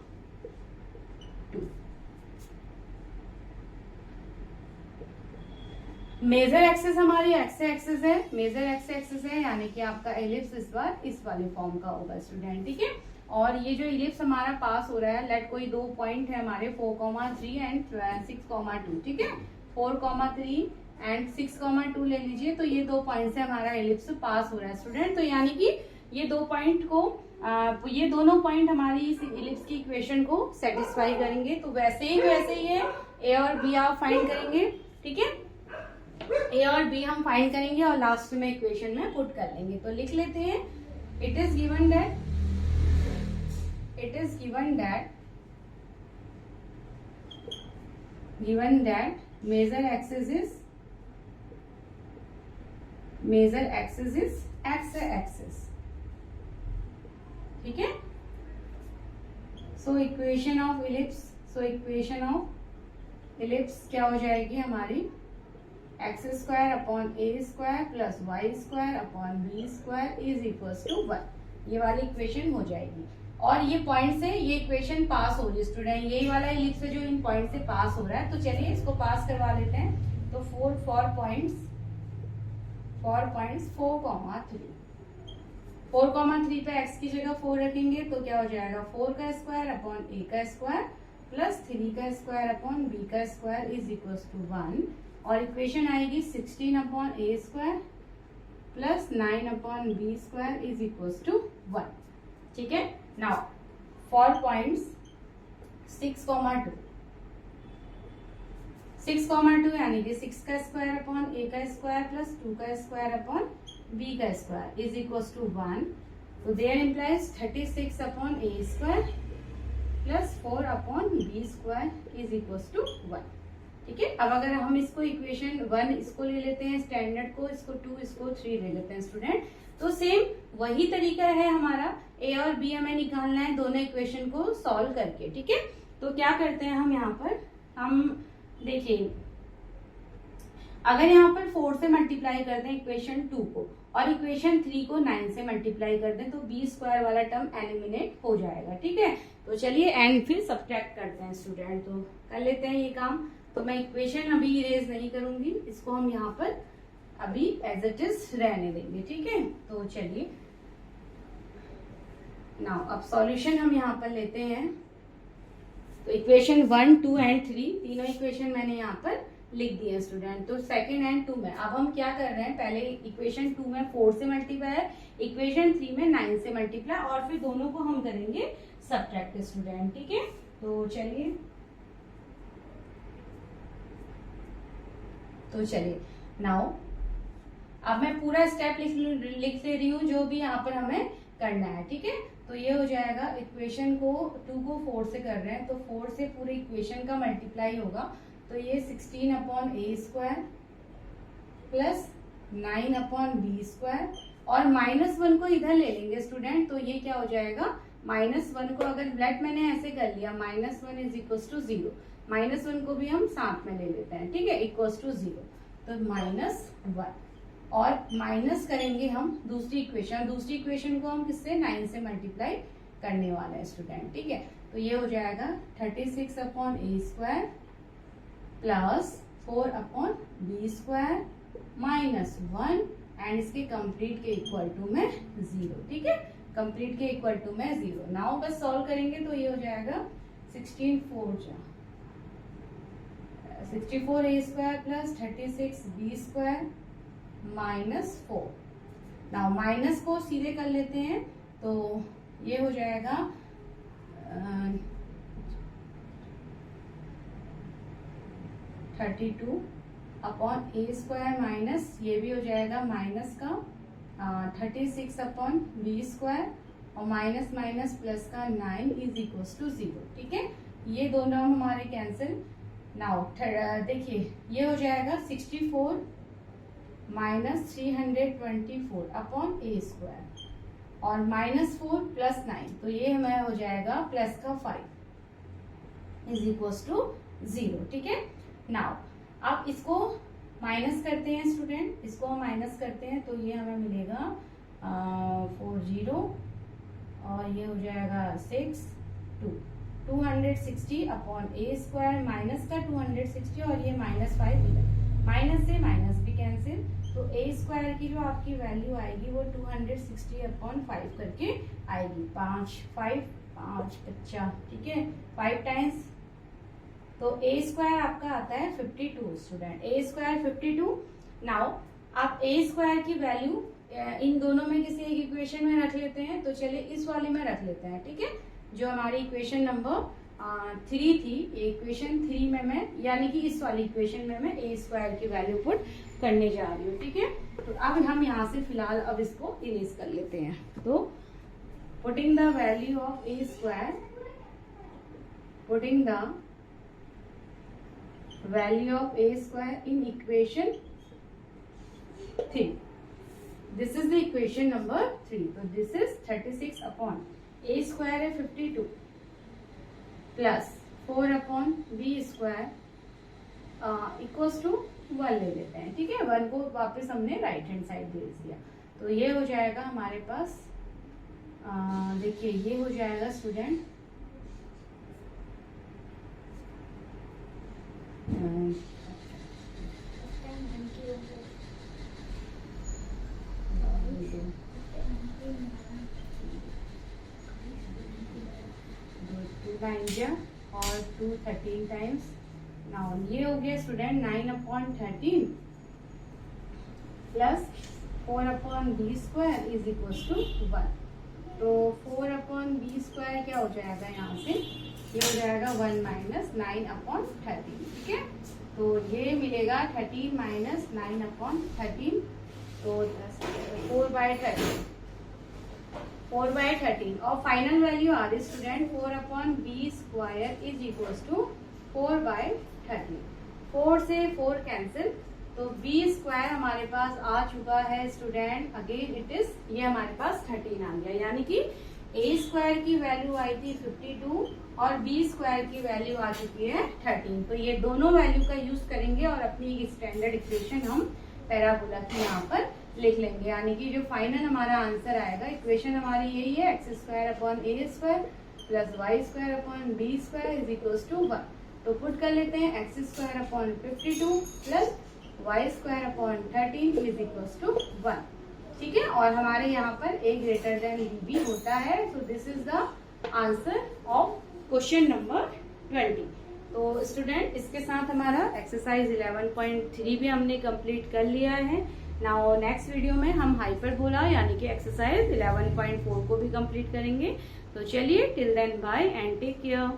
Major axis हमारी एक्स एक्सिस है, मेजर एक्स एक्सिस है, यानी कि आपका एलिप्स इस बार इस वाले फॉर्म का होगा स्टूडेंट, ठीक है। और ये जो इलिप्स हमारा पास हो रहा है, लेट कोई दो पॉइंट है हमारे 4, 3 एंड 6, 2, ठीक है। 4, 3 एंड 6, 2 ले लीजिए, तो ये दो पॉइंट से हमारा इलिप्स पास हो रहा है स्टूडेंट। तो यानी कि ये दो पॉइंट को ये दोनों पॉइंट हमारी इस इलिप्स की इक्वेशन को सेटिस्फाई करेंगे। तो वैसे ही ये ए और बी आप फाइंड करेंगे, ठीक है। ए और बी हम फाइंड करेंगे और लास्ट में इक्वेशन में पुट कर लेंगे। तो लिख लेते हैं, it is given that major axis is x axis, ठीक है। सो इक्वेशन ऑफ इलिप्स क्या हो जाएगी हमारी, x² upon a² plus y² upon b² is equals to 1। ये वाली इक्वेशन हो जाएगी। और ये पॉइंट से ये इक्वेशन पास हो रही है स्टूडेंट, यही वाला इलिप्स है जो इन पॉइंट से पास हो रहा है। तो चलिए इसको पास करवा लेते हैं। तो 4 पॉइंट्स 4,3 पे x की जगह 4 रखेंगे तो क्या हो जाएगा, 4² upon a² plus 3² upon b² is equals to 1। और इक्वेशन आएगी 16 upon a² plus 9 upon b² is equals to 1, ठीक है। नाउ फॉर पॉइंट्स 6,2 यानी कि 6² upon a² plus 2² upon b² is equals to 1। तो there implies 36 upon a² plus 4 upon b² is equals to 1, ठीक है। अब अगर हम इसको इक्वेशन 1 इसको ले लेते हैं स्टैंडर्ड को, इसको 2 इसको 3 ले लेते हैं स्टूडेंट, तो सेम वही तरीका है हमारा, ए और बी हमें निकालना है दोनों इक्वेशन को सॉल्व करके, ठीक है। तो क्या करते हैं हम यहाँ पर, हम देखिए अगर यहाँ पर 4 से मल्टीप्लाई कर दें इक्वेशन 2 को और इक्वेशन 3 को 9 से मल्टीप्लाई कर दें तो b² वाला टर्म एलिमिनेट हो जाएगा, ठीक है। तो चलिए एंड फिर सब्ट्रैक्ट करते हैं स्टूडेंट, तो कर लेते हैं ये काम। तो मैं इक्वेशन अभी इरेज नहीं करूंगी, इसको हम यहाँ पर अभी एज इट इज रहने देंगे, ठीक है। तो चलिए नाउ अब सॉल्यूशन हम यहाँ पर लेते हैं। तो इक्वेशन 1, 2 एंड 3 तीनों इक्वेशन मैंने यहाँ पर लिख दिए स्टूडेंट। तो सेकंड एंड 2 में अब हम क्या कर रहे हैं, पहले इक्वेशन 2 में 4 से मल्टीप्लाई, इक्वेशन 3 में 9 से मल्टीप्लाई, और फिर दोनों को हम करेंगे सब्ट्रैक्ट स्टूडेंट, ठीक है। तो चलिए नाउ अब मैं पूरा स्टेप लिख ले रही हूँ जो भी यहाँ पर हमें करना है, ठीक है। तो ये हो जाएगा, इक्वेशन को 2 को 4 से कर रहे हैं तो 4 से पूरे इक्वेशन का मल्टीप्लाई होगा, तो ये 16 upon a² plus 9 upon b² और -1 को इधर ले लेंगे स्टूडेंट। तो ये क्या हो जाएगा, -1 को अगर ब्लैट मैंने ऐसे कर लिया, -1 इज इक्वल्स टू 0, -1 को भी हम साथ में ले लेते हैं, ठीक है, इक्वल्स टू 0। तो -1 और माइनस करेंगे हम दूसरी इक्वेशन को हम किससे, 9 से मल्टीप्लाई करने वाले हैं स्टूडेंट, ठीक है। तो ये हो जाएगा 36 upon a² plus 4 upon b² minus 1 and इसके कंप्लीट के इक्वल टू में 0, ठीक है, कंप्लीट के इक्वल टू में 0। नाउ बस सॉल्व करेंगे तो ये हो जाएगा 64a² plus 36b² minus 4। Now minus को सीधे कर लेते हैं तो ये हो जाएगा 32 अपॉन a² माइनस ये भी हो जाएगा माइनस का 36 अपॉन b² और माइनस माइनस प्लस का 9 इज इक्वल्स टू 0, ठीक है। ये दोनों हमारे कैंसिल। नाउ देखिए ये हो जाएगा 64 माइनस 324 अपॉन a² और -4 प्लस 9, तो ये हमें हो जाएगा प्लस का 5 इज इक्वल्स टू 0, ठीक है। नाउ अब इसको माइनस करते हैं स्टूडेंट, इसको हम माइनस करते हैं तो ये हमें मिलेगा 40 और ये हो जाएगा 6 2 260 अपॉन ए स्क्वायर माइनस का 260 और ये -5 इधर, माइनस से माइनस भी कैंसिल, तो ए स्क्वायर की जो आपकी वैल्यू आएगी वो 260 अपॉन 5 करके आएगी, 5 5 ठीक है, 5 टाइम्स, तो ए स्क्वायर आपका आता है 52 स्टूडेंट, ए स्क्वायर 52। नाउ आप ए स्क्वायर की वैल्यू इन दोनों में किसी एक इक्वेशन में रख लेते हैं, तो चलिए इस वाले में रख लेते हैं, ठीक है, जो हमारी इक्वेशन नंबर 3 थी, इक्वेशन 3 में मैं, यानी कि इस वाली इक्वेशन में मैं ए स्क्वायर की वैल्यू पुट करने जा रही हूँ, ठीक है। तो अब हम यहाँ से फिलहाल अब इसको इरेज कर लेते हैं, तो putting the value of a square, putting the value of a square in equation 3, this is the equation number 3, तो this is 36 upon a square है 52 plus 4 upon b square equals to 1 ले लेते हैं, ठीक है, 1 को वापस हमने राइट हैंड साइड भेज दिया, तो ये हो जाएगा हमारे पास, देखिए ये हो जाएगा स्टूडेंट 2 9 और 2 13 टाइम्स, नाउ ये हो गया student 9 upon 13 plus 4 upon b square is equal to 1, तो 4 अपॉन बी स्क्वायर क्या हो जाएगा यहाँ से, ये हो जाएगा 1 माइनस 9 अपॉन 13, ठीक है, तो ये मिलेगा 13 माइनस 9 अपॉन 13, तो 4/13 और फाइनल वैल्यू आ रही student 4 upon b square is equal to 4/13, 4 से 4 कैंसिल, तो बी स्क्वायर हमारे पास आ चुका है स्टूडेंट, अगेन इट इज, ये हमारे पास 13 आ गया, यानी कि ए स्क्वायर की वैल्यू आई थी 52 और बी स्क्वायर की वैल्यू आ चुकी है 13, तो ये दोनों वैल्यू का यूज करेंगे और अपनी स्टैंडर्ड इक्वेशन हम पैराबोला की यहाँ पर लिख लेंगे, यानी कि जो फाइनल हमारा आंसर आएगा, इक्वेशन हमारी यही है, x square upon a square plus y square upon b square is equal to 1, तो पुट कर लेते हैं x square upon 52 plus y square upon 13 is equal to 1, ठीक है, और हमारे यहाँ पर ए ग्रेटर देन बी भी होता है, तो this is the answer of question number 20। तो स्टूडेंट इसके साथ हमारा एक्सरसाइज 11.3 भी हमने कंप्लीट कर लिया है। नाउ नेक्स्ट वीडियो में हम हाइपरबोला यानी कि एक्सरसाइज 11.4 को भी कंप्लीट करेंगे। तो चलिए till then bye and take care.